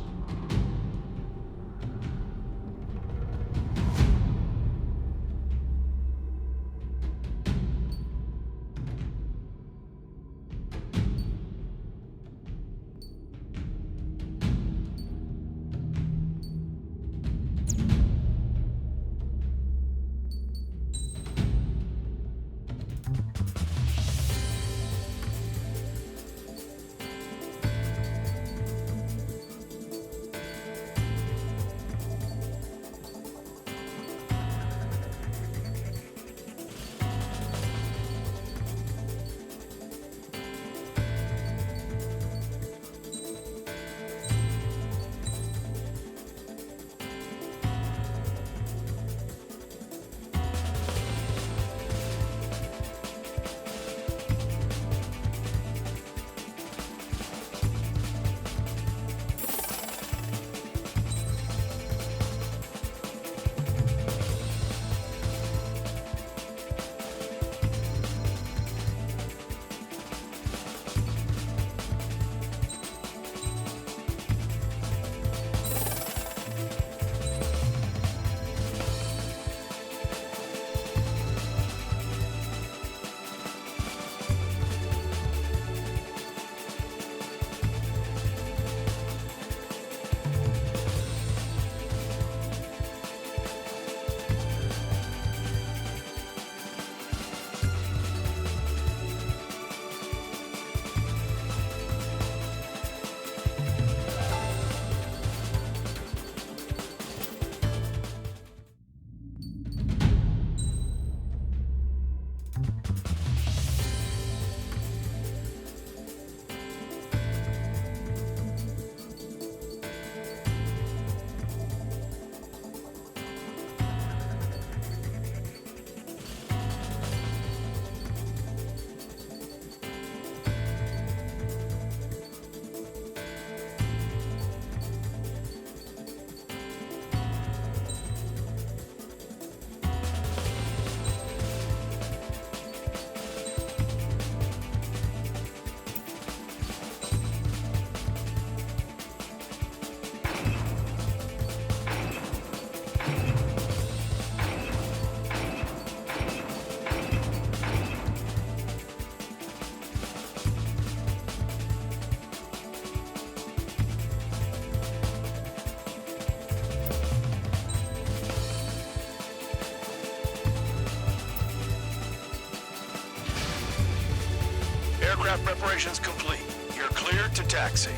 aircraft preparations complete. You're cleared to taxi.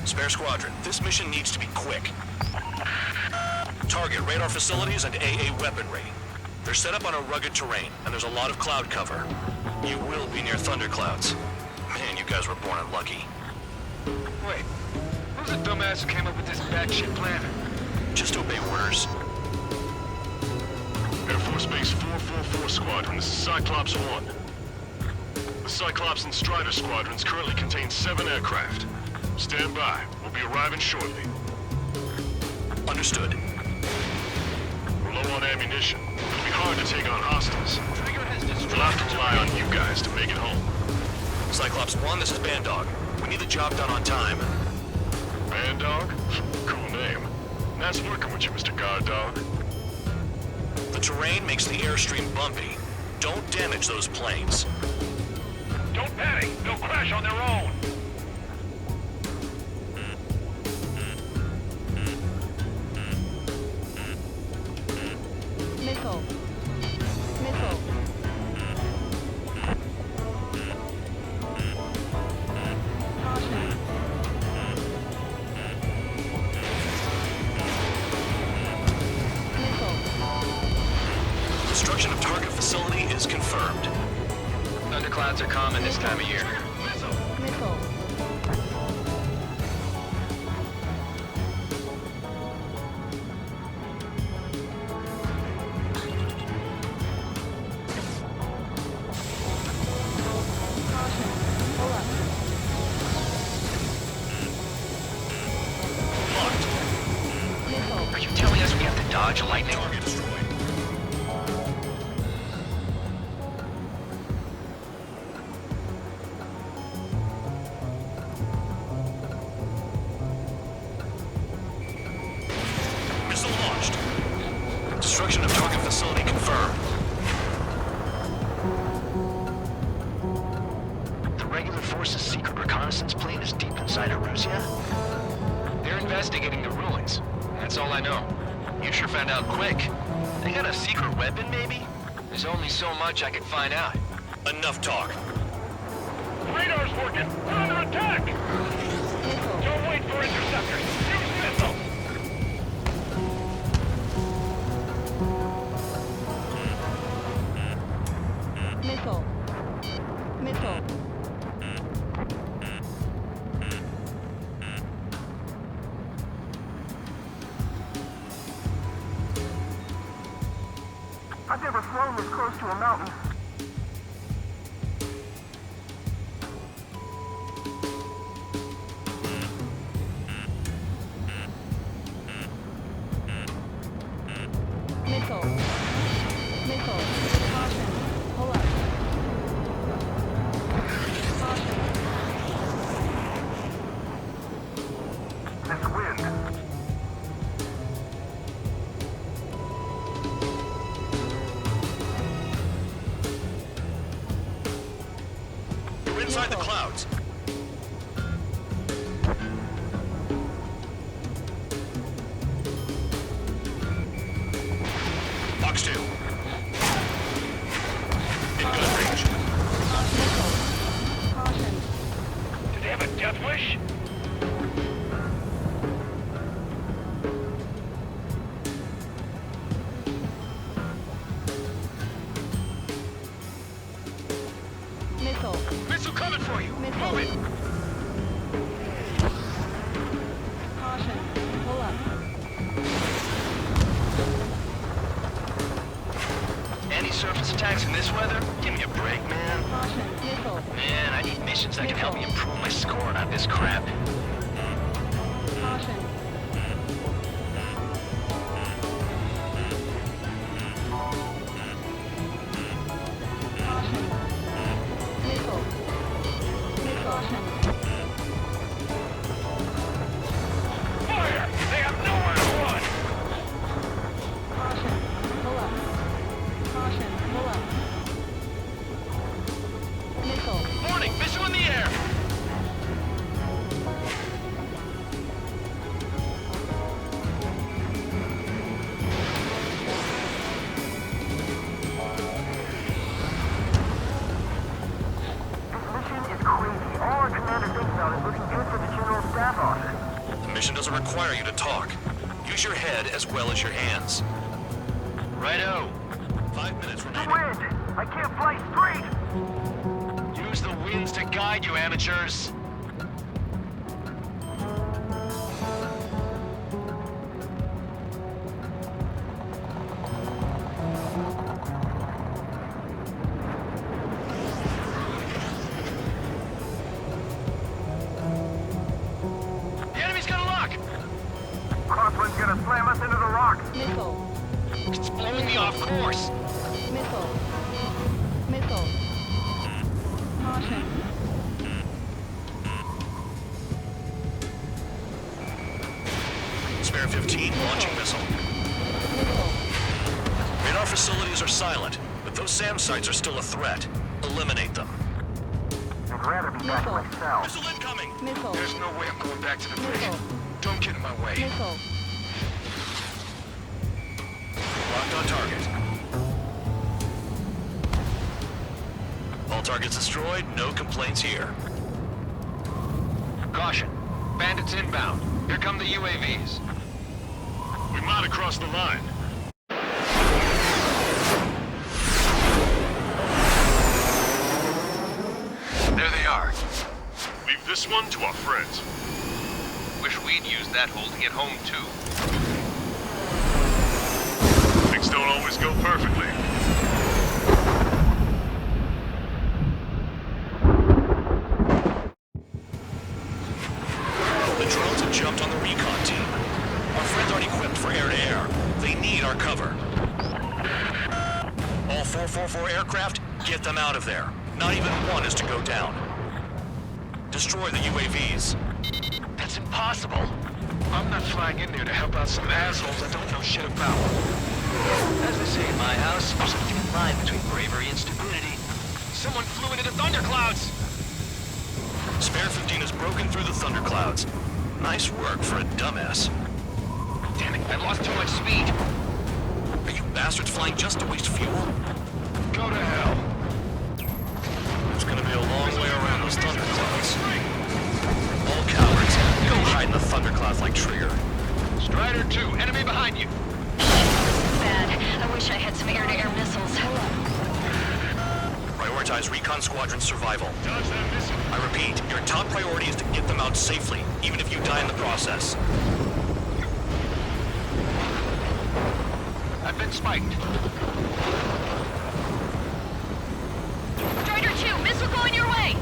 Spare Squadron, this mission needs to be quick. Target radar facilities and AA weaponry. They're set up on a rugged terrain, and there's a lot of cloud cover. You will be near thunderclouds. Man, you guys were born unlucky. Wait, who's the dumbass who came up with this batshit plan? Just obey orders. Air Force Base 444 Squadron, this is Cyclops 1. The Cyclops and Strider squadrons currently contain 7 aircraft. Stand by. We'll be arriving shortly. Understood. We're low on ammunition. It'll be hard to take on hostiles. We'll have to rely on you guys to make it home. Cyclops 1, this is Bandog. We need the job done on time. Bandog? Cool name. Nice working with you, Mr. Guard Dog. The terrain makes the airstream bumpy. Don't damage those planes. Don't panic. They'll crash on their own. Missile. Missile. Caution. Missile. Destruction of target facility is confirmed. Thunderclouds are common this time of year. Missile. Are you telling us we have to dodge lightning? Missile launched. Destruction of target facility confirmed. The regular force's secret reconnaissance plane is deep inside Erusea? They're investigating the ruins. That's all I know. You sure found out quick. They got a secret weapon, maybe? There's only so much I can find out. Enough talk. Radar's working. We're under attack. Don't wait for interceptors. Use missiles. Missile. Missile. I've never flown this close to a mountain. Missile. Missile. Caution. Pull up. Caution. This wind. You're inside the clouds. Box 2. In gun range. Caution. Do they have a death wish? Missile. Missile coming for you! Missile. Move it! Caution. Pull up. Anti-surface attacks in this weather? Give me a break, man. Caution. Missile. Man, I need missions that can help me improve my score, not this crap. Caution. Caution. Missile. Caution. Fire! mission doesn't require you to talk. Use your head as well as your hands. Righto. 5 minutes remaining. Wind! I can't fly straight! Use the winds to guide you, amateurs. The enemy's got a lock. Crosswind's gonna slam us into the rock. Missile. It's blowing me off course. Missile. Missile. Caution. Spare 15, launching missile. Radar facilities are silent, but those SAM sites are still a threat. Eliminate them. I'd rather be back in my cell. Missile incoming! Missile. There's no way I'm going back to the bridge. Missile. Don't get in my way. Missile. Locked on target. All targets destroyed, no complaints here. Caution. Bandits inbound. Here come the UAVs. We might have crossed the line. There they are. Leave this one to our friends. Wish we'd used that hole to get home, too. Things don't always go perfectly. The drones have jumped on the recon team. Our friends aren't equipped for air-to-air. They need our cover. All 444 aircraft, get them out of there. Not even one is to go down. Destroy the UAVs. That's impossible. I'm not flying in there to help out some assholes I don't know shit about. As they say in my house, there's a thin line between bravery and stupidity. Someone flew into the thunderclouds! Spare 15 has broken through the thunderclouds. Nice work for a dumbass. Damn it, I lost too much speed. Are you bastards flying just to waste fuel? Go to hell. It's gonna be a long way around those thunderclouds. All cowards, go hide in the thunderclouds like Trigger. Strider 2, enemy behind you. Bad. I wish I had some air-to-air missiles. Prioritize recon squadron survival. Dodge that missile. I repeat, your top priority is to get them out safely, even if you die in the process. I've been spiked. Strider 2, missile going your way!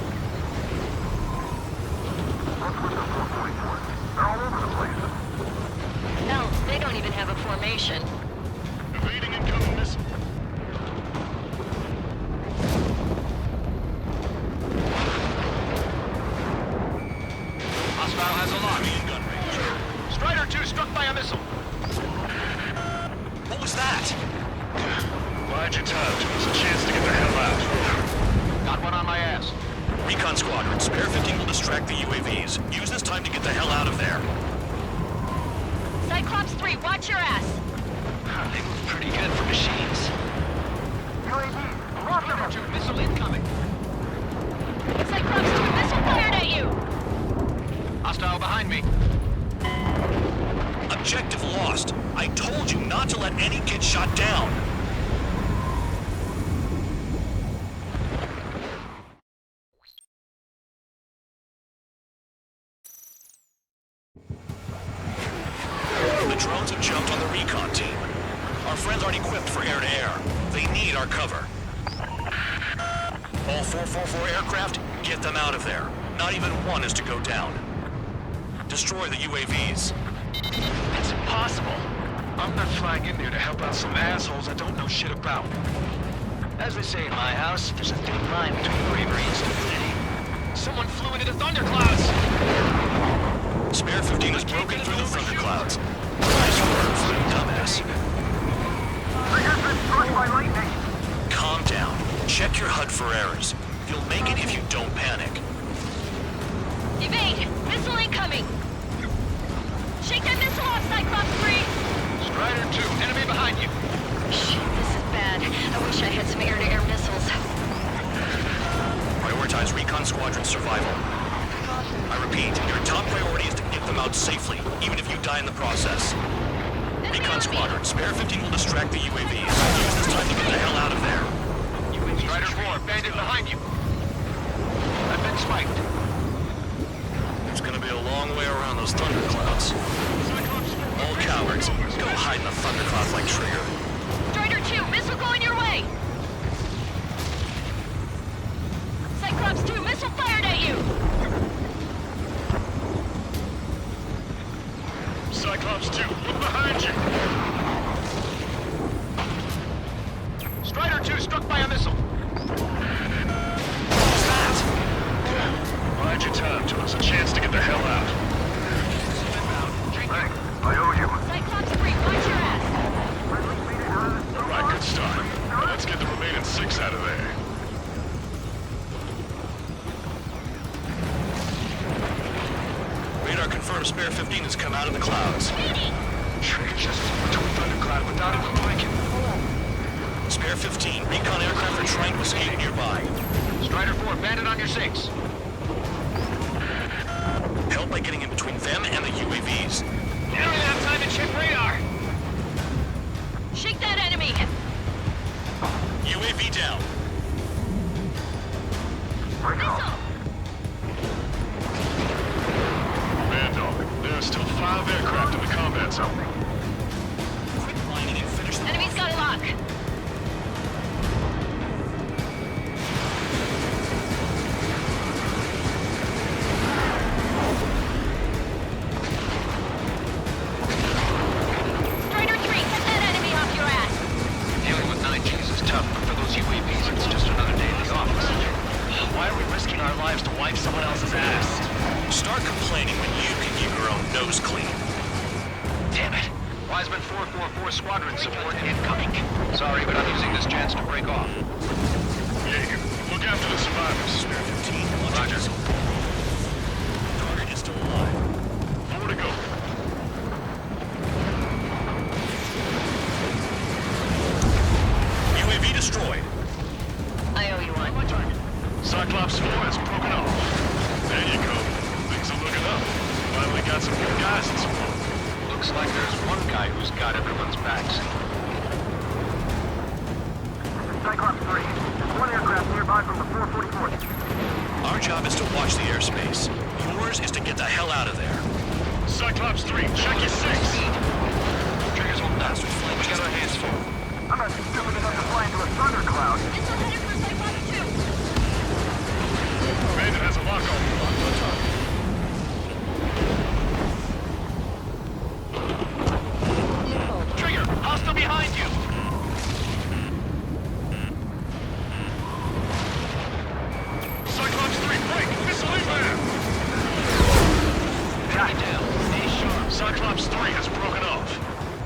What's with the 444s? They're all over the place. No, they don't even have a formation. Evading incoming missile. Hostile has a lock. Strider 2 struck by a missile. What was that? Bide your time. Give us a chance to get the hell out. Got one on my ass. Recon squadron, Spare 15 will distract the UAVs. Use this time to get the hell out of there. Cyclops 3, watch your ass! They move pretty good for machines. UAVs! Lots of them! Strider 2, missile incoming. Cyclops 2, missile fired at you! Hostile behind me. Objective lost. I told you not to let any get shot down. The drones have jumped on the recon team. Our friends aren't equipped for air-to-air. They need our cover. All 444 aircraft, get them out of there. Not even one is to go down. Destroy the UAVs. That's impossible. I'm not flying in there to help out some assholes I don't know shit about. As they say in my house, there's a thin line between bravery and stupidity. Someone flew into the thunderclouds! Spare 15 has broken through the thunderclouds. Nice work for a dumbass. Trigger's been struck by lightning! Calm down. Check your HUD for errors. You'll make it if you don't panic. Evade! Missile incoming! Shake that missile off, Cyclops 3! Strider 2, enemy behind you! Shit, this is bad. I wish I had some air-to-air missiles. Prioritize recon squadron survival. I repeat, your top priority is to get them them out safely, even if you die in the process. Recon Squadron, Spare 15 will distract the UAVs. Use this time to get the hell out of there. Strider 4, bandit behind you. I've been spiked. It's gonna be a long way around those thunderclouds. All cowards, go hide in the thunderclouds like Trigger. Strider 2, missile going your way! Cyclops 2, missile fired at you! Cyclops 2, look behind you! Strider 2 struck by a missile. What's that? Bide your time to us. A chance to get the hell out. Thanks. I owe you. Cyclops 3, watch your ass! All right, good start. Now let's get the remaining 6 out of there. Radar confirms Spare 15 has come out of the clouds. Trigger just flew to a thundercloud without even blinking. Spare 15, recon aircraft are trying to escape nearby. Strider 4, bandit on your 6. Help by getting in between them and the UAVs. You don't even have time to check radar. Shake that enemy! UAV down. Missile! Man, dog, there are still 5 aircraft in the combat zone. Quick lining and finish the Enemy's got a lock! Strider 3, get that enemy off your ass! Dealing with 9Gs is tough, but for those UAVs, it's just another day in the office. Why are we risking our lives to wipe someone else's ass? Start complaining when you can keep your own nose clean. Damn it. Wiseman 444 squadron support incoming. Sorry, but I'm using this chance to break off. Jaeger, look after the survivors. Spare 15, launch Roger. missile. Target is still alive. 4 to go. UAV destroyed. I owe you one. Cyclops 4 has broken off. There you go. Things are looking up. Finally got some good guys in support. Looks like there's one guy who's got everyone's backs. Cyclops 3. There's one aircraft nearby from the 444th. Our job is to watch the airspace. Yours is to get the hell out of there. Cyclops 3, check your 6. Trigger's old bastards flying. We got our hands full. I'm not stupid enough to fly into a thundercloud. Missile headed for Cyclops 2! Bandit has a lock on. Trigger, hostile behind you! Cyclops 3, break! Missile inbound! Guy down. Stay sharp. Cyclops 3 has broken off.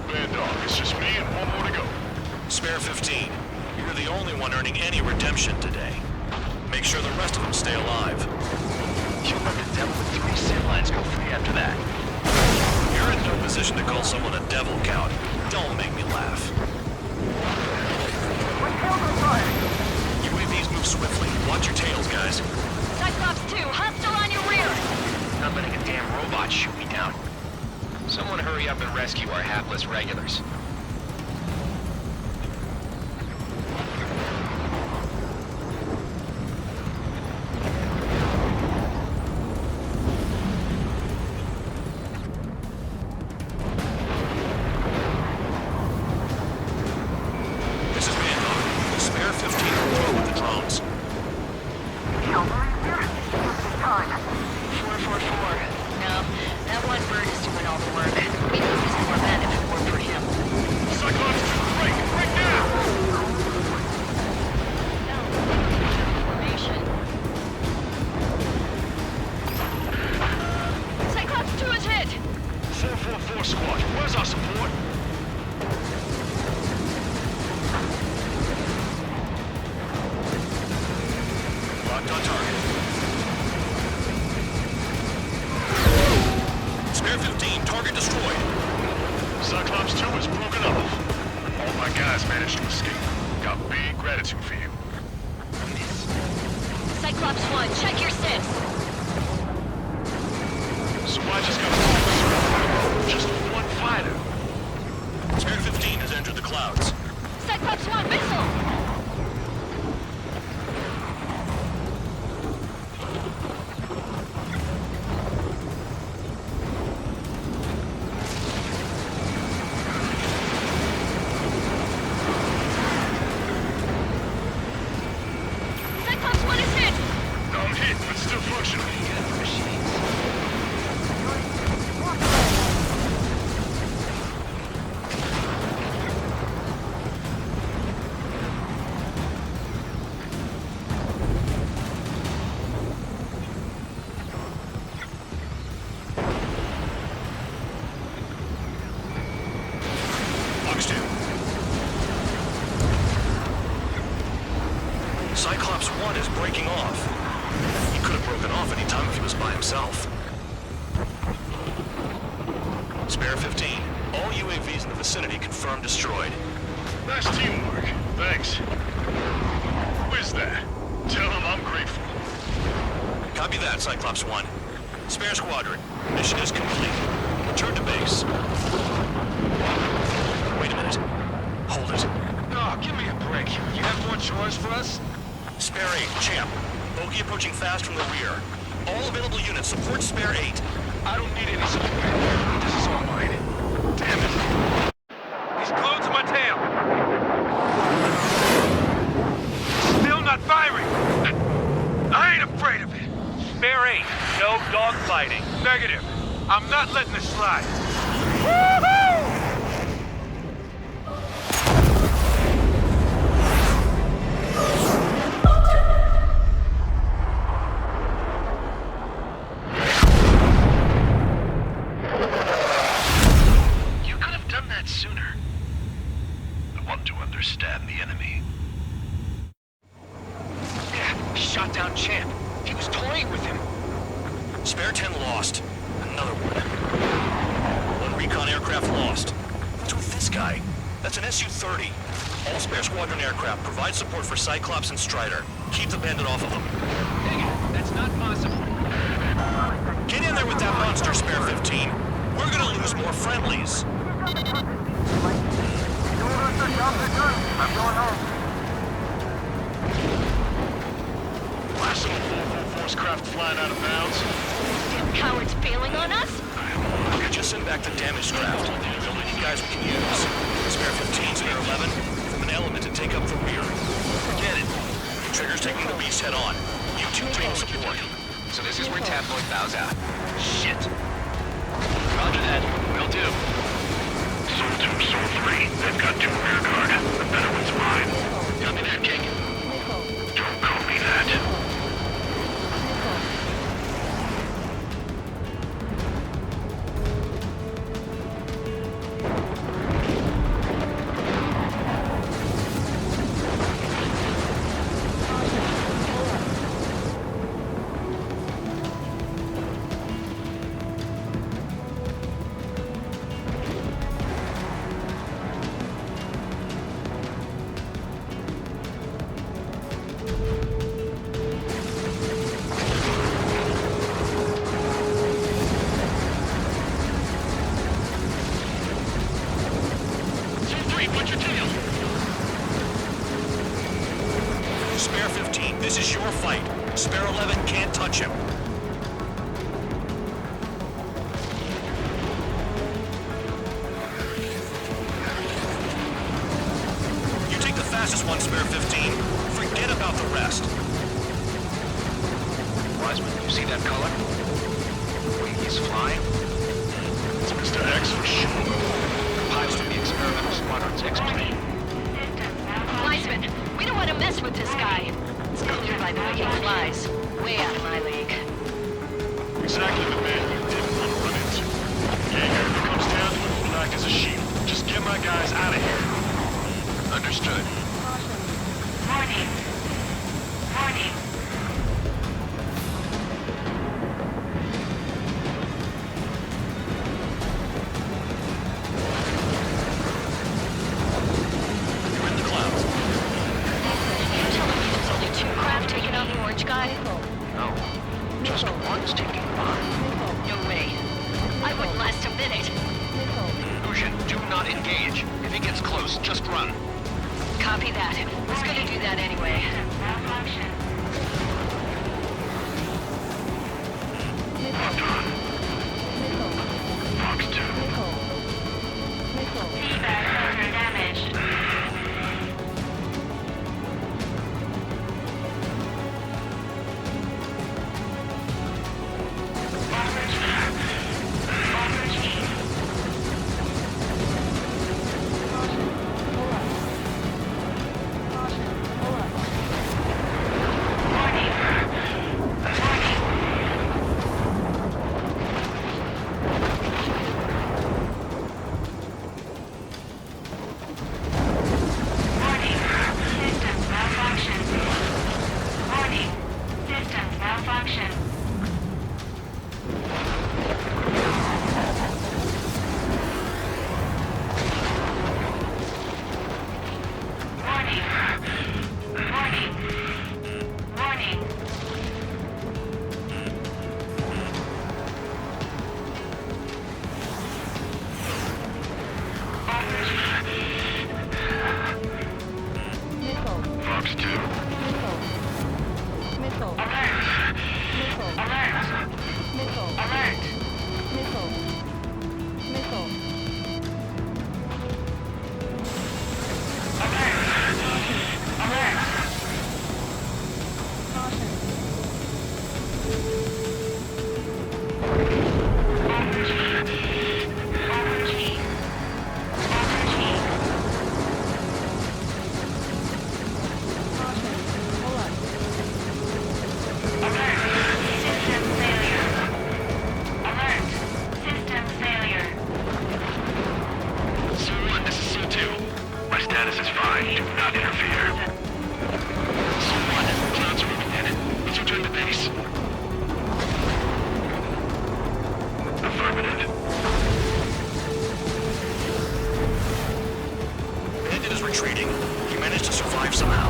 Bad dog, it's just me and one more to go. Spare 15, you're the only one earning any redemption today. Make sure the rest of them stay alive. You'll let the devil with 3 sin lines go free after that. You're in no position to call someone a devil count. Don't make me laugh. UAVs move swiftly. Watch your tails, guys. Cyclops 2, hostile on your rear! Not letting a damn robot shoot me down. Someone hurry up and rescue our hapless regulars. This is Vandog. Spare 15 are through with the drones. Time. 444. No, that one bird is doing all the work. We'd lose more men if it weren't for him. Cyclops 2, break! Break now! Formation. Cyclops 2 is hit! 444 squad, where's our support? Locked on target. Spare 15, target destroyed. Cyclops 2 has broken off. All my guys managed to escape. Got big gratitude for you. Cyclops 1, check your 6. So I just got focused. Just one fighter. Spare 15 has entered the clouds. Cyclops 1, missile! Cyclops 1 is hit! I'm hit, but still functional. Fox 2. Cyclops 1 is breaking off. He could have broken off any time if he was by himself. Spare 15. All UAVs in the vicinity confirmed destroyed. Nice teamwork. Thanks. Who is that? Tell him I'm grateful. Copy that, Cyclops 1. Spare squadron. Mission is complete. Return to base. Wait a minute. Hold it. Oh, give me a break. You have more chores for us? Spare 8, Champ. Bogey approaching fast from the rear. All available units support Spare 8. I don't need any support. This is all mine. Damn it. He's glued to my tail. Still not firing. I ain't afraid of it. Spare 8. No dogfighting. Negative. I'm not letting this slide. Woohoo! You could have done that sooner. I want to understand the enemy. Yeah, shot down Champ. He was toying with him. Spare 10 lost. Another one. One recon aircraft lost. What's with this guy? That's an Su-30. All Spare Squadron aircraft provide support for Cyclops and Strider. Keep the bandit off of them. Dang it, that's not possible. Get in there with that monster, Spare 15. We're gonna lose more friendlies. Last little 444's craft flying out of bounds. Damn cowards bailing on us? Just send back the damaged craft. The only guys we can use. Spare 15, Spare 11, from an element to take up the rear. Forget it. Trigger's taking the beast head on. You two take support. So this is where Tabloid bows out. Shit. Roger that. Will do. Soul 2, Soul 3. They've got 2 rear guard. The better one's mine. Copy that, King. Don't copy that. Spare 15, this is your fight. Spare 11 can't touch him. You take the fastest one, Spare 15. Forget about the rest. Wiseman, you see that color? The way he's flying? It's Mr. X for sure. The pilot of the experimental squadron's X-plane. Wiseman, we don't want to mess with this guy. It's clear by the way he flies. Way out of my league. Exactly the man you didn't want to run into. Jaeger, if it comes down to it, we'll act as a shield. Just get my guys out of here. Understood. Warning. Warning. You're in the clouds. You're telling me there's only 2 craft taking out the orange guy? No, just one's taking mine. No way. I wouldn't last a minute. Lucian, do not engage. If he gets close, just run. Copy that. Was gonna do that anyway. Fox 2. Retreating. He managed to survive somehow.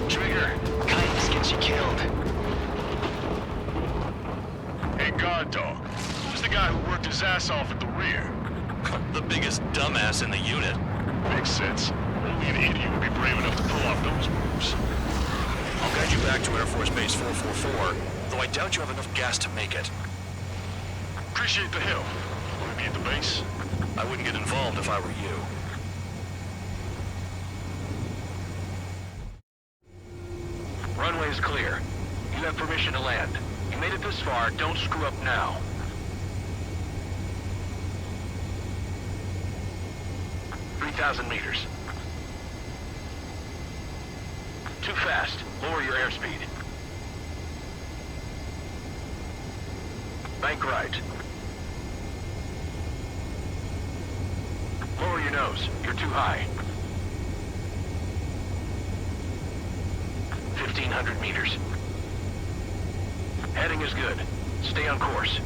Trigger, kindness gets you killed. Hey, Guard Dog. Who's the guy who worked his ass off at the rear? The biggest dumbass in the unit. Makes sense. Only an idiot would be brave enough to pull off those moves. I'll guide you back to Air Force Base 444, though I doubt you have enough gas to make it. Appreciate the help. Want to be at the base? I wouldn't get involved if I were you. Runway is clear. You have permission to land. You made it this far, don't screw up now. "3,000 meters. Too fast. Lower your airspeed. Bank right. Lower your nose. You're too high. 1,500 meters. Heading is good. Stay on course.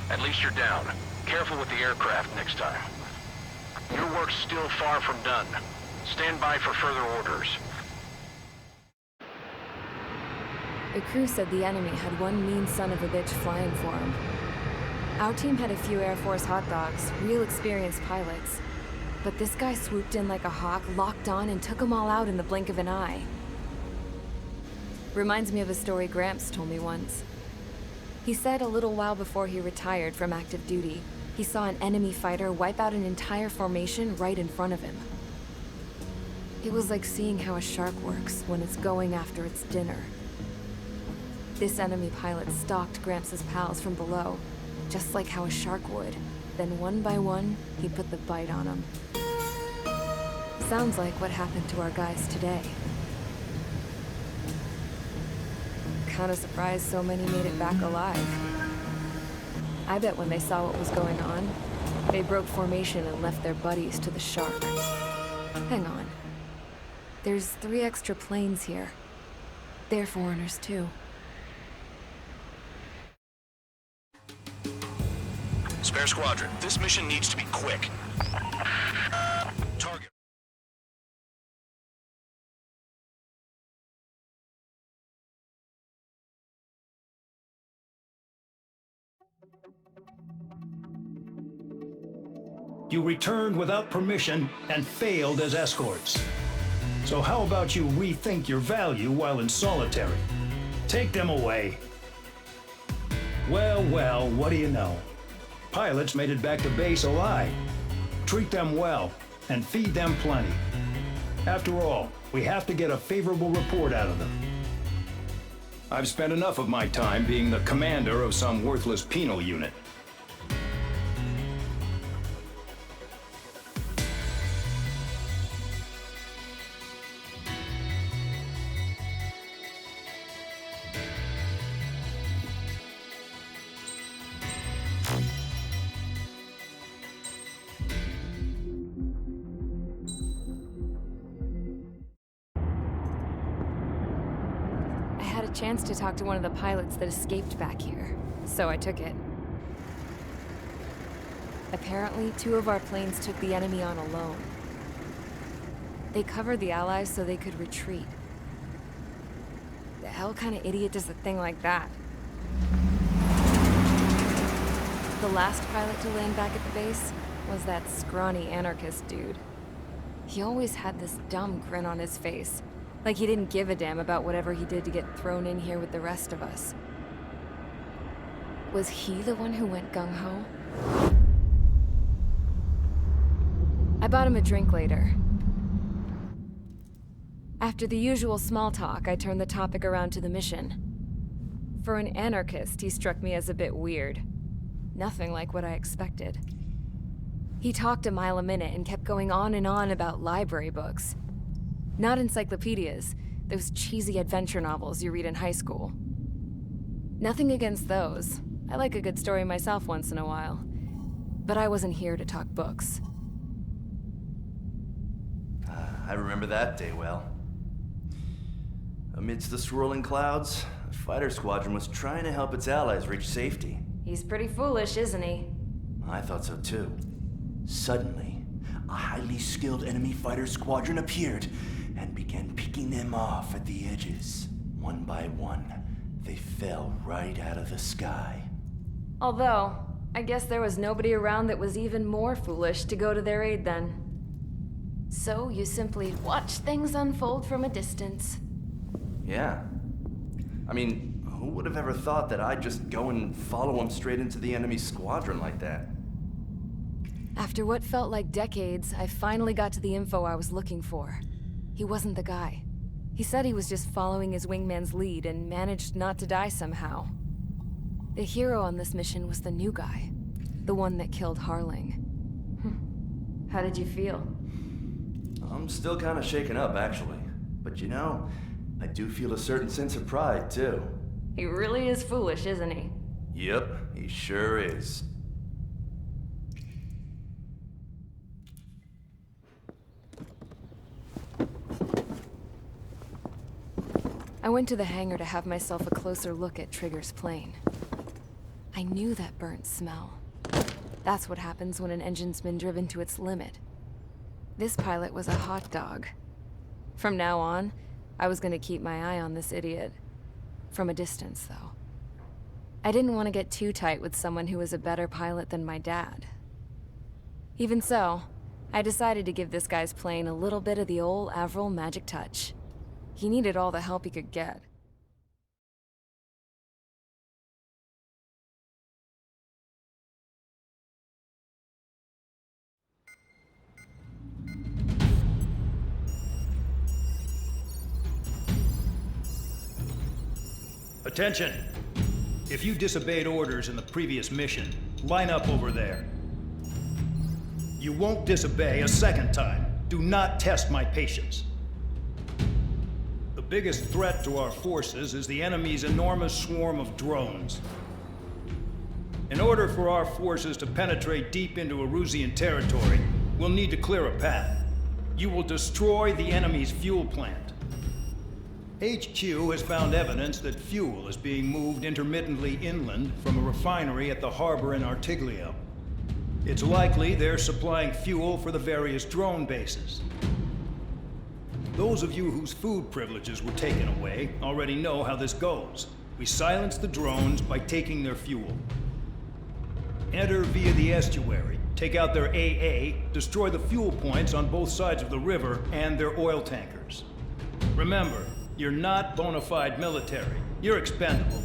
At least you're down. Careful with the aircraft next time. Your work's still far from done. Stand by for further orders. The crew said the enemy had one mean son of a bitch flying for him. Our team had a few Air Force hot dogs, real experienced pilots. But this guy swooped in like a hawk, locked on, and took them all out in the blink of an eye. Reminds me of a story Gramps told me once. He said a little while before he retired from active duty, he saw an enemy fighter wipe out an entire formation right in front of him. It was like seeing how a shark works when it's going after its dinner. This enemy pilot stalked Gramps' pals from below, just like how a shark would. Then one by one, he put the bite on them. Sounds like what happened to our guys today. Kinda surprised so many made it back alive. I bet when they saw what was going on, they broke formation and left their buddies to the shark. Hang on. There's 3 extra planes here. They're foreigners too. Spare Squadron, this mission needs to be quick. Target. You returned without permission and failed as escorts. So how about you rethink your value while in solitary? Take them away. Well, well, what do you know? Pilots made it back to base alive. Treat them well and feed them plenty. After all, we have to get a favorable report out of them. I've spent enough of my time being the commander of some worthless penal unit. Chance to talk to one of the pilots that escaped back here, so I took it. Apparently, 2 of our planes took the enemy on alone. They covered the Allies so they could retreat. The hell kind of idiot does a thing like that? The last pilot to land back at the base was that scrawny anarchist dude. He always had this dumb grin on his face. Like he didn't give a damn about whatever he did to get thrown in here with the rest of us. Was he the one who went gung-ho? I bought him a drink later. After the usual small talk, I turned the topic around to the mission. For an anarchist, he struck me as a bit weird. Nothing like what I expected. He talked a mile a minute and kept going on and on about library books. Not encyclopedias, those cheesy adventure novels you read in high school. Nothing against those. I like a good story myself once in a while. But I wasn't here to talk books. I remember that day well. Amidst the swirling clouds, a fighter squadron was trying to help its allies reach safety. He's pretty foolish, isn't he? I thought so too. Suddenly, a highly skilled enemy fighter squadron appeared and began picking them off at the edges. One by one, they fell right out of the sky. Although, I guess there was nobody around that was even more foolish to go to their aid then. So you simply watch things unfold from a distance. Yeah. I mean, who would have ever thought that I'd just go and follow him straight into the enemy squadron like that? After what felt like decades, I finally got to the info I was looking for. He wasn't the guy. He said he was just following his wingman's lead and managed not to die somehow. The hero on this mission was the new guy. The one that killed Harling. How did you feel? I'm still kind of shaken up, actually. But you know, I do feel a certain sense of pride, too. He really is foolish, isn't he? Yep, he sure is. I went to the hangar to have myself a closer look at Trigger's plane. I knew that burnt smell. That's what happens when an engine's been driven to its limit. This pilot was a hot dog. From now on, I was gonna keep my eye on this idiot. From a distance, though. I didn't want to get too tight with someone who was a better pilot than my dad. Even so, I decided to give this guy's plane a little bit of the old Avril magic touch. He needed all the help he could get. Attention! If you disobeyed orders in the previous mission, line up over there. You won't disobey a second time. Do not test my patience. The biggest threat to our forces is the enemy's enormous swarm of drones. In order for our forces to penetrate deep into Erusian territory, we'll need to clear a path. You will destroy the enemy's fuel plant. HQ has found evidence that fuel is being moved intermittently inland from a refinery at the harbor in Artiglio. It's likely they're supplying fuel for the various drone bases. Those of you whose food privileges were taken away already know how this goes. We silence the drones by taking their fuel. Enter via the estuary, take out their AA, destroy the fuel points on both sides of the river and their oil tankers. Remember, you're not bona fide military. You're expendable.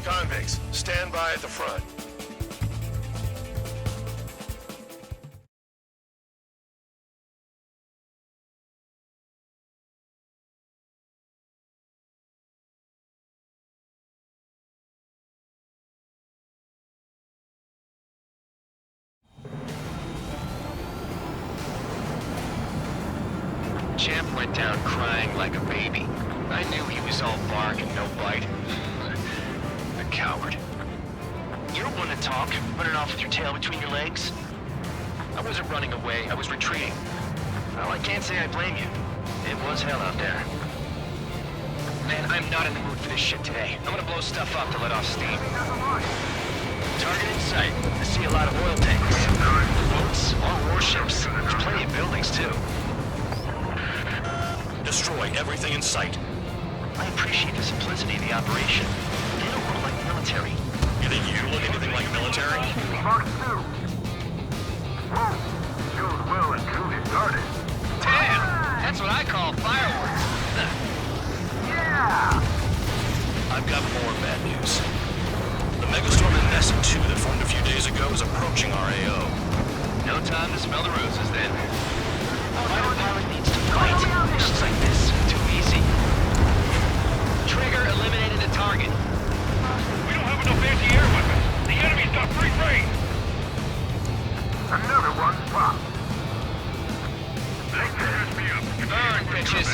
Convicts, stand by at the front. Champ went down crying like a baby. I knew he was all bark and no bite. The coward. You're one to talk, running off with your tail between your legs. I wasn't running away, I was retreating. Well, I can't say I blame you. It was hell out there. Man, I'm not in the mood for this shit today. I'm gonna blow stuff up to let off steam. Target in sight. I see a lot of oil tanks. Boats, all warships. There's plenty of buildings, too. Destroy everything in sight. I appreciate the simplicity of the operation. They don't look like military. You think you look anything like military? Mark 2. Whoa! Shows well and truly started. Damn! That's what I call fireworks. Yeah! I've got more bad news. The megastorm in Nessa 2 that formed a few days ago is approaching our AO. No time to smell the roses, then. Fighter pilot needs to fight. Missions like this, too easy. Trigger eliminated the target. We don't have enough anti-air weapons. The enemy's got free reign. Another one popped. Take the SB up. Burn, bitches.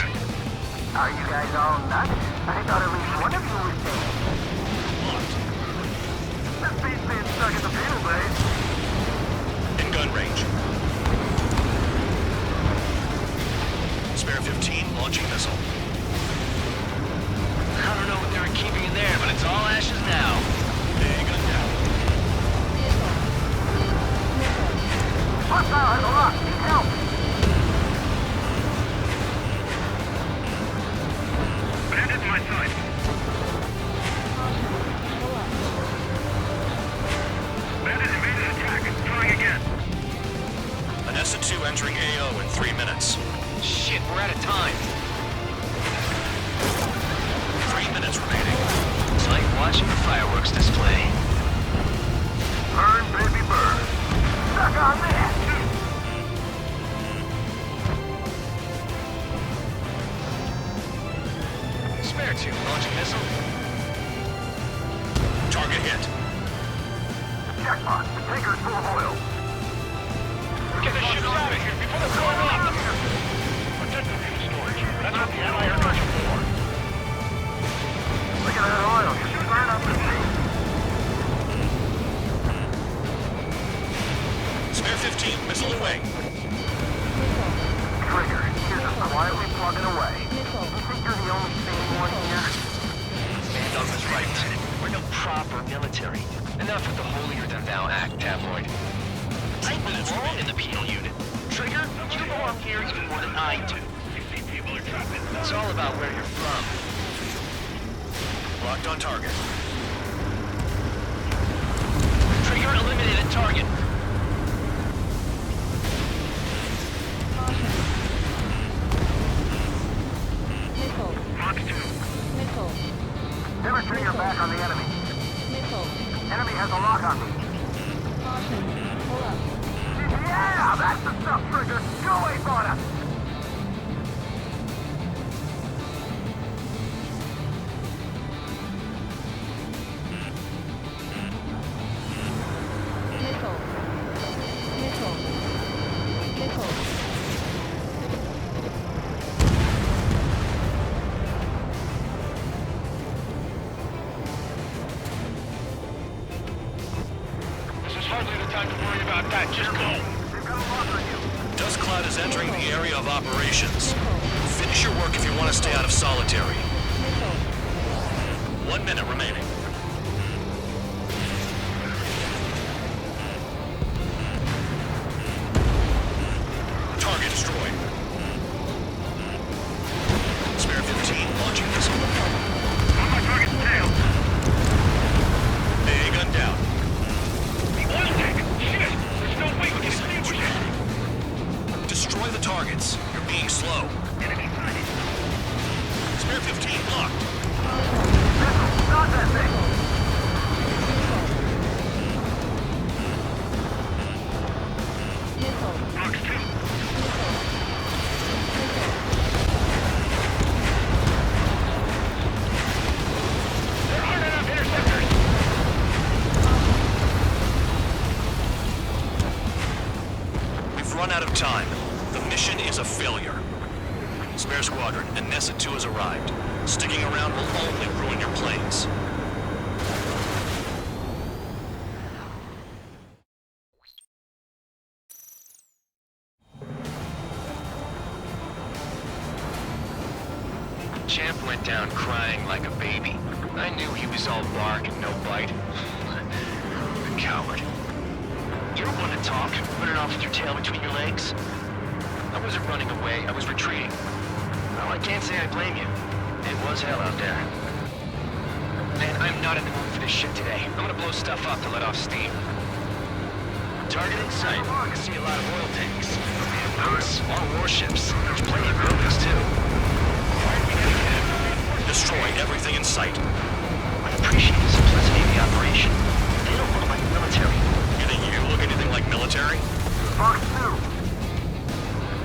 Are you guys all nuts? I thought at least one of you was dead. What? This beast being stuck in the fuel base. In gun range. Spare 15, launching missile. I don't know what they were keeping in there, but it's all ashes now. Hey, gun down. Hostile has a lock. Need help. Bandit in my sight. Bandit evaded attack. Trying again. Anessa 2 entering AO in 3 minutes. Shit, we're out of time. minutes remaining. It's like watching a fireworks display. Burn, baby, burn. Suck on that! Spare two, launching missile. Target hit. Jackpot, the tanker's full of oil. Get the shooters out of here before they're blown up! Protect the fuel storage. That's what the Ally are searching for. Look at that oil. You're shooting right up the sea. Spare 15, missile away. Trigger, here's us quietly plugging away. You think you're the only sane one here? Doug was right. We're no proper military. Enough with the holier-than-thou act, tabloid. I belong in the penal unit. Trigger, you belong here even more than I do. It's all about where you're from. Locked on target. Trigger eliminated target. Missile. Fox 2. Missile. Never turn your back on the enemy. Missile. Enemy has a lock on me. Caution. Pull up. Yeah, that's the stuff, Trigger. Go away, Bonner. Missile. Missile. Missile. This is hardly the time to worry about that. Just go. They've got a lock on you. Dust Cloud is entering the area of operations. Finish your work if you want to stay out of solitary. 1 minute remaining. Target destroyed. Spare 15, launching missile. On my target's tail. AA gun down. The oil tank. Shit. There's no way we can extinguish it. Destroy the targets. You're being slow. Enemy sighted. Spare 15 locked. Stop that thing. Missile. Fox 2. There aren't enough interceptors. We've run out of time. The mission is a failure. Spare Squadron, and Nessa 2 has arrived. Sticking around will only ruin your planes. Champ went down crying like a baby. I knew he was all bark and no bite. The coward. You're one to talk, running off with your tail between your legs. I wasn't running away, I was retreating. Well, I can't say I blame you. It was hell out there. Man, I'm not in the mood for this shit today. I'm gonna blow stuff up to let off steam. Target in sight. I can see a lot of oil tanks. Boats, more warships. There's plenty of buildings, too. Destroy everything in sight. I appreciate the simplicity of the operation. They don't look like military. You think you look anything like military? Fox 2.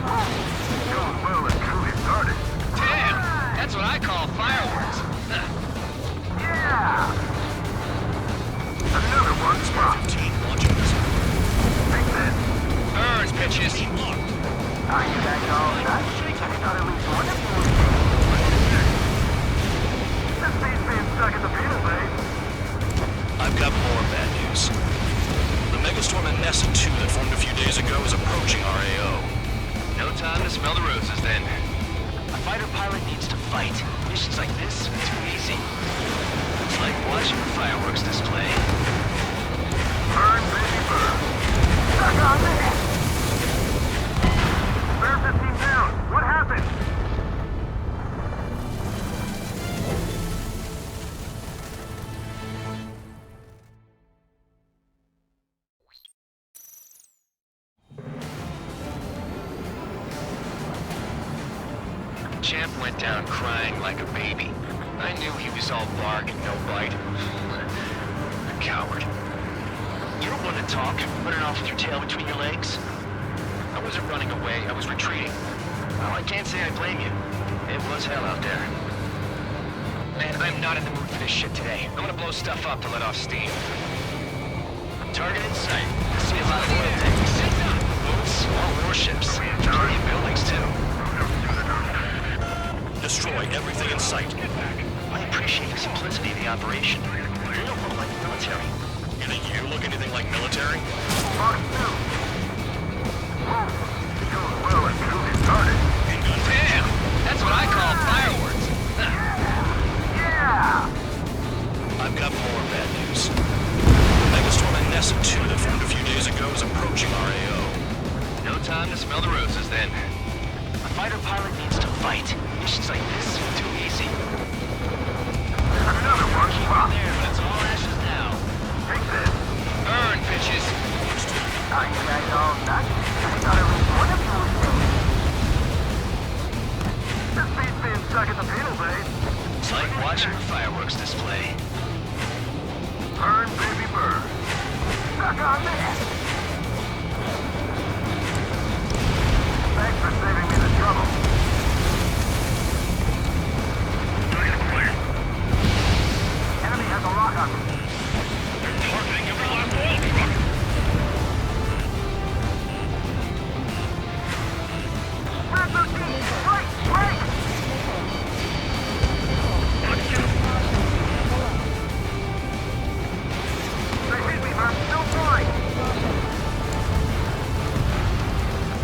Going well and truly started. Damn! That's what I call fireworks. Yeah! Another one spot. 15 launching missile. Take that. Birds, pitches. Locked. Are you guys all shot? I thought at least one of you was this beast being stuck in the penal bay. I've got more bad news. The Megastorm and Nessa 2 that formed a few days ago is approaching our AO. No time to smell the roses, then. A fighter pilot needs to fight. Missions like this, too easy. It's like watching a fireworks display. Burn, baby, burn. Stuck on that. Spare 15 down. What happened? Champ went down crying like a baby. I knew he was all bark and no bite. A coward. You don't want to talk, running off with your tail between your legs. I wasn't running away, I was retreating. Well, I can't say I blame you. It was hell out there. Man, I'm not in the mood for this shit today. I'm gonna blow stuff up to let off steam. Target in sight. I see a lot of oil tanks. Boats, all warships. Plenty of buildings, too. Destroy everything in sight. I appreciate the simplicity of the operation. You don't look like the military. You think you look anything like military? Well, it's truly started. Damn! That's what I call fireworks. Yeah! I've got more bad news. Megastorm and Nessa 2 that formed a few days ago is approaching our AO. No time to smell the roses, then. A fighter pilot needs to fight. Missions like this are too easy. Another one. Keep it there, but it's all ashes now. Take this. Burn, bitches. Are you guys all nuts? We got at least one of you saved. This beats being stuck in the penal base. It's like watching a fireworks display. Burn, baby, burn. Stuck on that. Thanks for saving me the trouble. Enemy has a lock on me. They're targeting every last oil truck. Red 13! Right! Right! They hit me, but I'm still blind!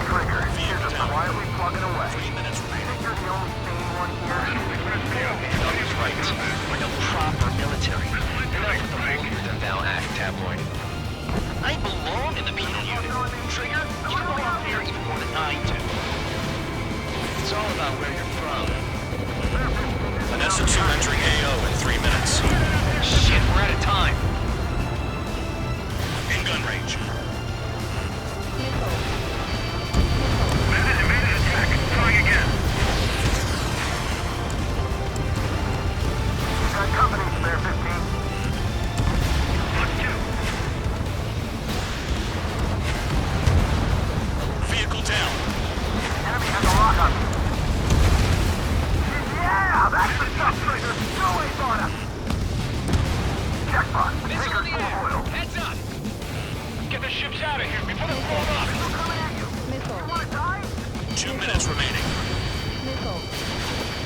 Trigger, here's just quietly plugging away. 3 minutes I remaining. think you're the only sane one here. He's right. We're no proper military. Enough with the holier than thou act, tabloid. I belong in the penal unit. Trigger, you belong there even more than I do. It's all about where you're from. Nessa 2 entering AO in 3 minutes. Shit, we're out of time. In gun range. Made an attack. Trying again. Got company, Spare 15. Vehicle down. Enemy has a lock on me. Yeah, that's the stuff, Trigger. No ways on us. Jackpot. Taker's full of oil. Heads up! Get the ships out of here before they blow up. Missile coming at you. Missile. You wanna die? 2 minutes remaining. Missile.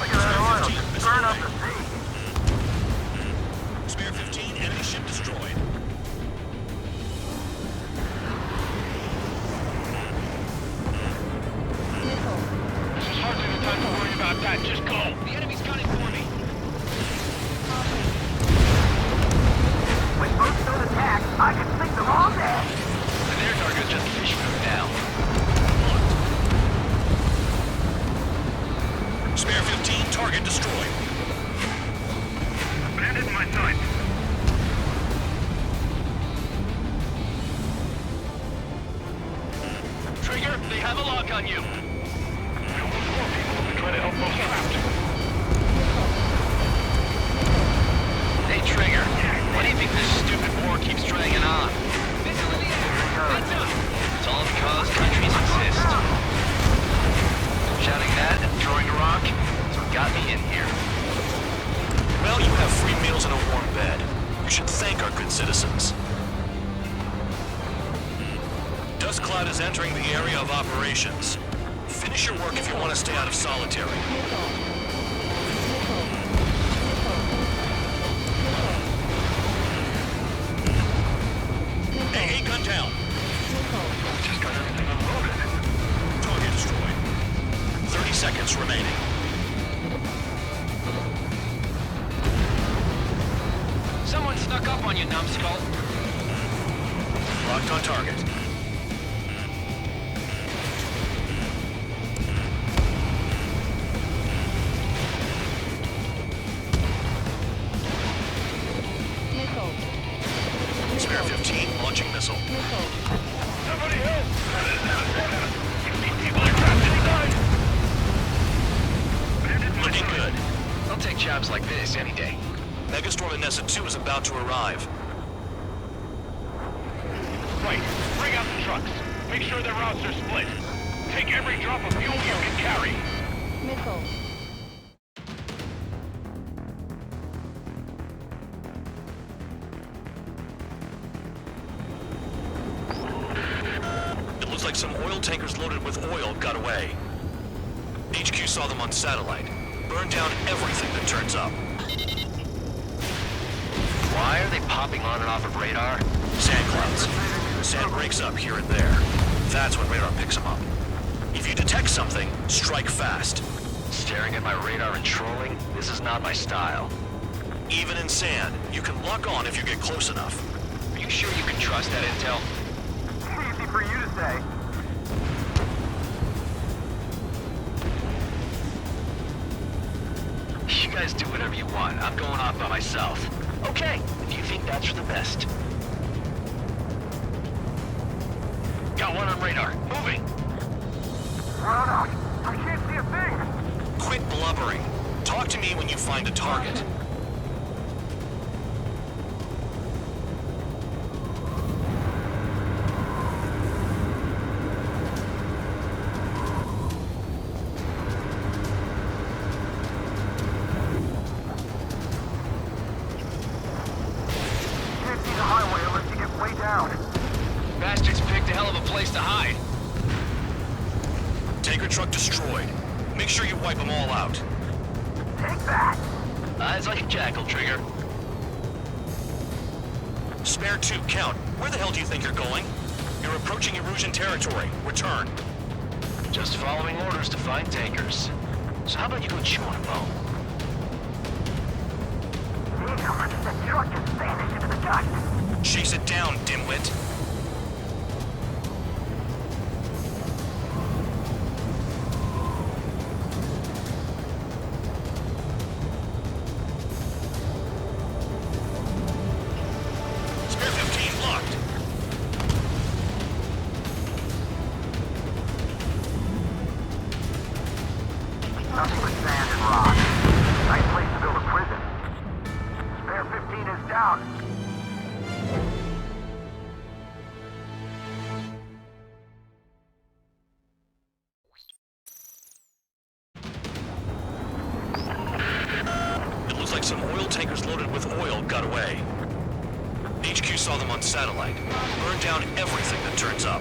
Look at that oil. Burn up the sea. Spare 15, enemy ship destroyed. Missile. This is hardly the time to worry about that. Just go. The enemy's gunning for me. When boats don't attack, I can sink them all day. And their target's just fish food now. Spare 15, target destroyed. Bandit in my sight. Trigger, they have a lock on you. Try to help those trapped. Hey, Trigger. Why do you think this stupid war keeps dragging on? Missile in the air. Heads up. It's all because countries exist. Shouting that and throwing a rock is what got me in here. Well, you have free meals and a warm bed. You should thank our good citizens. Dust Cloud is entering the area of operations. Finish your work if you want to stay out of solitary. Hey, gun down. Just got everything unloaded. Target destroyed. 30 seconds remaining. Someone snuck up on you, numbskull. Locked on target. Spare 15, launching missile. Somebody help! Looking good. I'll take job times like this any day. Megastorm Anessa 2 is about to arrive. Right. Bring out the trucks. Make sure their routes are split. Take every drop of fuel you can carry. Missile. It looks like some oil tankers loaded with oil got away. HQ saw them on satellite. Burned down everything that turns up. Why are they popping on and off of radar? Sand clouds. Sand breaks up here and there. That's when radar picks them up. If you detect something, strike fast. Staring at my radar and trolling? This is not my style. Even in sand, you can lock on if you get close enough. Are you sure you can trust that intel? Easy for you to say. You guys do whatever you want. I'm going off by myself. Okay, if you think that's for the best. Got one on radar. Moving. Run out. I can't see a thing. Quit blubbering. Talk to me when you find a target. Can't see the highway unless you get way down. Bastards picked a hell of a place to hide. Tanker truck destroyed. Make sure you wipe them all out. Take that. Eyes like a jackal, Trigger. Spare 2, count. Where the hell do you think you're going? You're approaching Erusian territory. Return. Just following orders to find tankers. So how about you go chew on a bone? Damn, the truck just vanished into the dust. Chase it down, dimwit. Spare 15 locked. Nothing but sand and rock. Nice place to build a prison. Spare 15 is down. It looks like some oil tankers loaded with oil got away. HQ saw them on satellite. Burned down everything that turns up.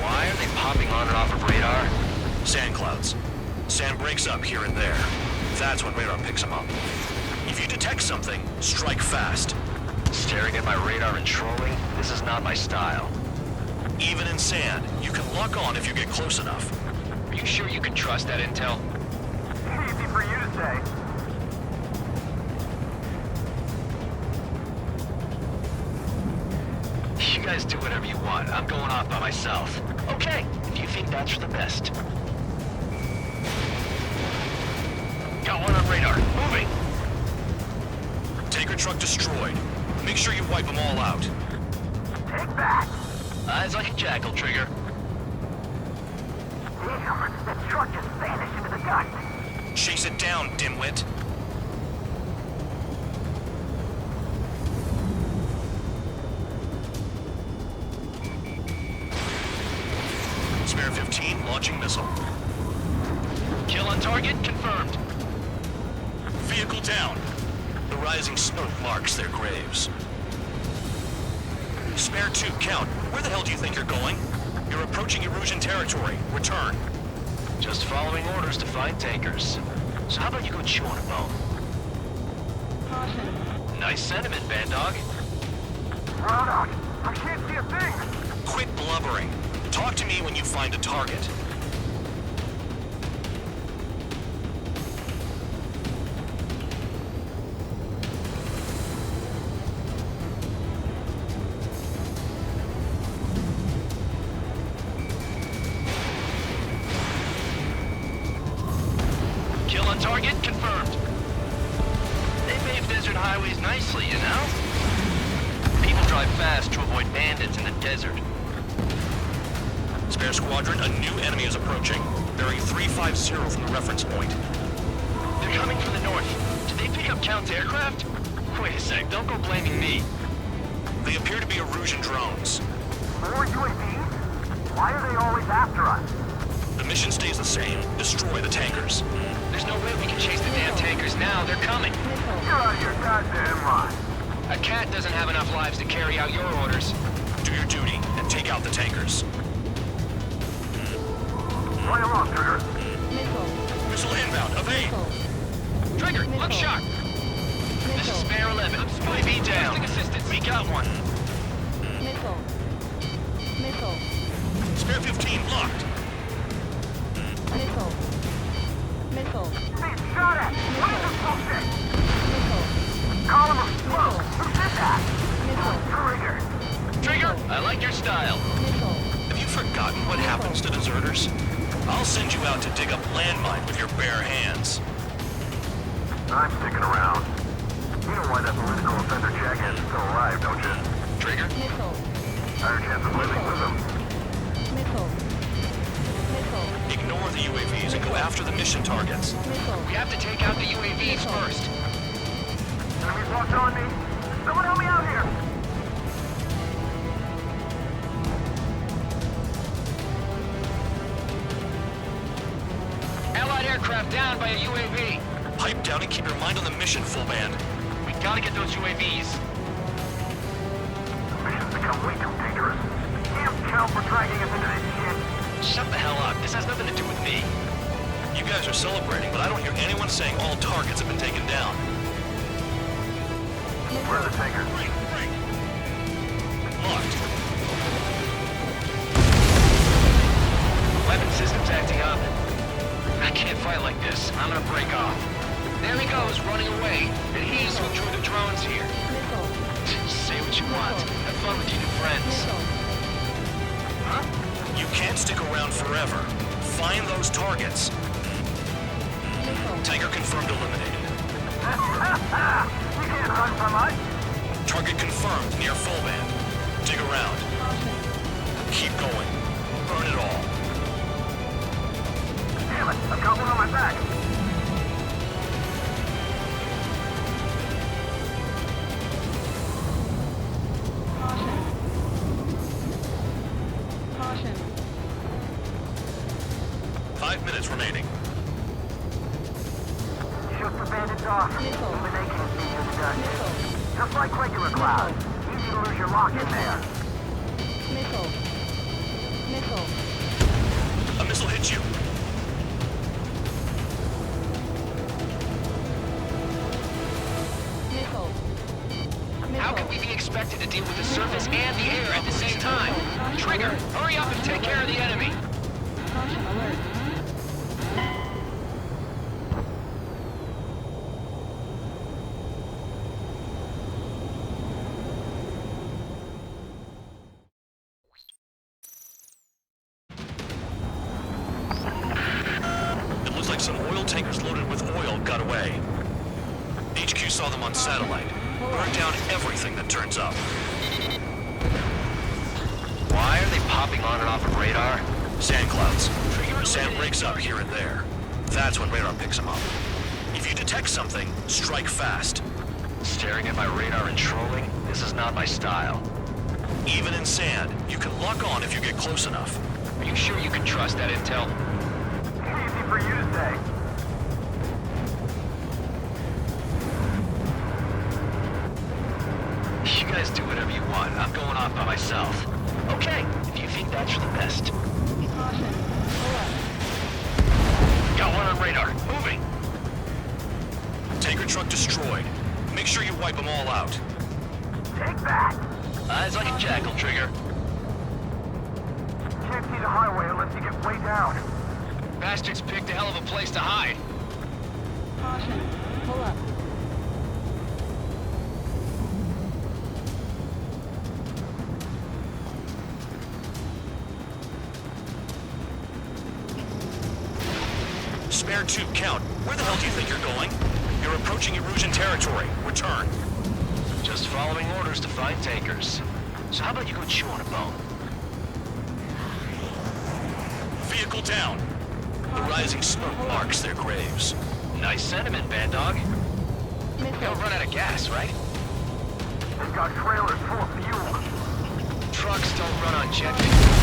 Why are they popping on and off of radar? Sand clouds. Sand breaks up here and there. That's when radar picks them up. If you detect something, strike fast. Staring at my radar and trolling? This is not my style. Even in sand, you can lock on if you get close enough. Are you sure you can trust that intel? Easy for you to say. You guys do whatever you want. I'm going off by myself. Okay, if you think that's for the best. Got one on radar. Moving. Tanker truck destroyed. Make sure you wipe them all out. Take that. Eyes like a jackal, Trigger. Damn, the truck just vanished into the dust. Chase it down, dimwit. Spare 15, launching missile. Kill on target, confirmed. Vehicle down. The rising smoke marks their graves. Spare 2, count. Where the hell do you think you're going? You're approaching Erusian territory. Return. Just following orders to find tankers. So how about you go chew on a bone? Caution. Nice sentiment, Bad Dog. Run out. I can't see a thing. Quit blubbering. Talk to me when you find a target. Kill on target, confirmed. They pave desert highways nicely, you know? People drive fast to avoid bandits in the desert. Spare squadron, a new enemy is approaching. Bearing 350 from the reference point. They're coming from the north. Did they pick up Count's aircraft? Wait a sec, don't go blaming me. They appear to be Erusian drones. More UAVs? Why are they always after us? The mission stays the same. Destroy the tankers. There's no way we can chase the damn tankers now. They're coming. You're out of your goddamn mind. A cat doesn't have enough lives to carry out your orders. Do your duty and take out the tankers. Play along, Trigger. Missile inbound. Evade. Trigger, look sharp. This is Spare 11. UAV down. We got one. Missile. Missile. Spare 15 blocked. Missile. Missile. Being shot at! What is this bullshit? Missile. Column of smoke! Who did that? Missile. Trigger! Trigger, I like your style. Missile. Have you forgotten what happens to deserters? I'll send you out to dig up landmine with your bare hands. I'm sticking around. You know why that political offender jackass is still alive, don't you? Trigger? Missile. Higher chance of living with him. Missile. Missile. Ignore the UAVs and go after the mission targets. Missile. We have to take out the UAVs first. Enemies locked on me. Someone help me out here! Allied aircraft down by a UAV. Pipe down and keep your mind on the mission, full band. We gotta get those UAVs. The mission's become way too dangerous. Damn count for dragging us into this shit. Shut the hell up. This has nothing to do with me. You guys are celebrating, but I don't hear anyone saying all targets have been taken down. Where are the tankers? Locked. Weapon system's acting up. I can't fight like this. I'm gonna break off. There he goes, running away. And he's who drew the drones here. Missile. Say what you want. Have fun with your new friends. Missile. Huh? You can't stick around forever. Find those targets. Missile. Tanker confirmed eliminated. You can't run from us! Target confirmed near full band. Dig around. Keep going. Burn it all. Damn it, I've got one on my back. Caution. 5 minutes remaining. Shoot the bandits off. Missile. Even they can't see you done. Missile. Just like regular clouds. Easy to lose your lock in there. Missile. Missile. A missile hit you. Missile. How can we be expected to deal with the surface and the air at the same time? Trigger, hurry up and take care of the enemy. Caution alert. It looks like some oil tankers loaded with oil got away. HQ saw them on satellite. Burn down everything that turns up. Why are they popping on and off of radar? Sand clouds. Sand breaks up here and there. That's when radar picks them up. If you detect something, strike fast. Staring at my radar and trolling? This is not my style. Even in sand, you can lock on if you get close enough. Are you sure you can trust that intel? Easy for you to say. You guys do whatever you want. I'm going off by myself. Okay, if you think that's for the best. Caution. Pull up. Got one on radar. Moving. Tanker truck destroyed. Make sure you wipe them all out. Take that! Eyes like a jackal, Trigger. Can't see the highway unless you get way down. Bastards picked a hell of a place to hide. Caution. Pull up. Spare 2, count. Where the hell do you think you're going? You're approaching Erusian territory. Return. Just following orders to find tankers. So how about you go chew on a bone? Vehicle down. The rising smoke marks their graves. Nice sentiment, Bad Dog. Don't run out of gas, right? They've got trailers full of fuel. Trucks don't run on jet fuel.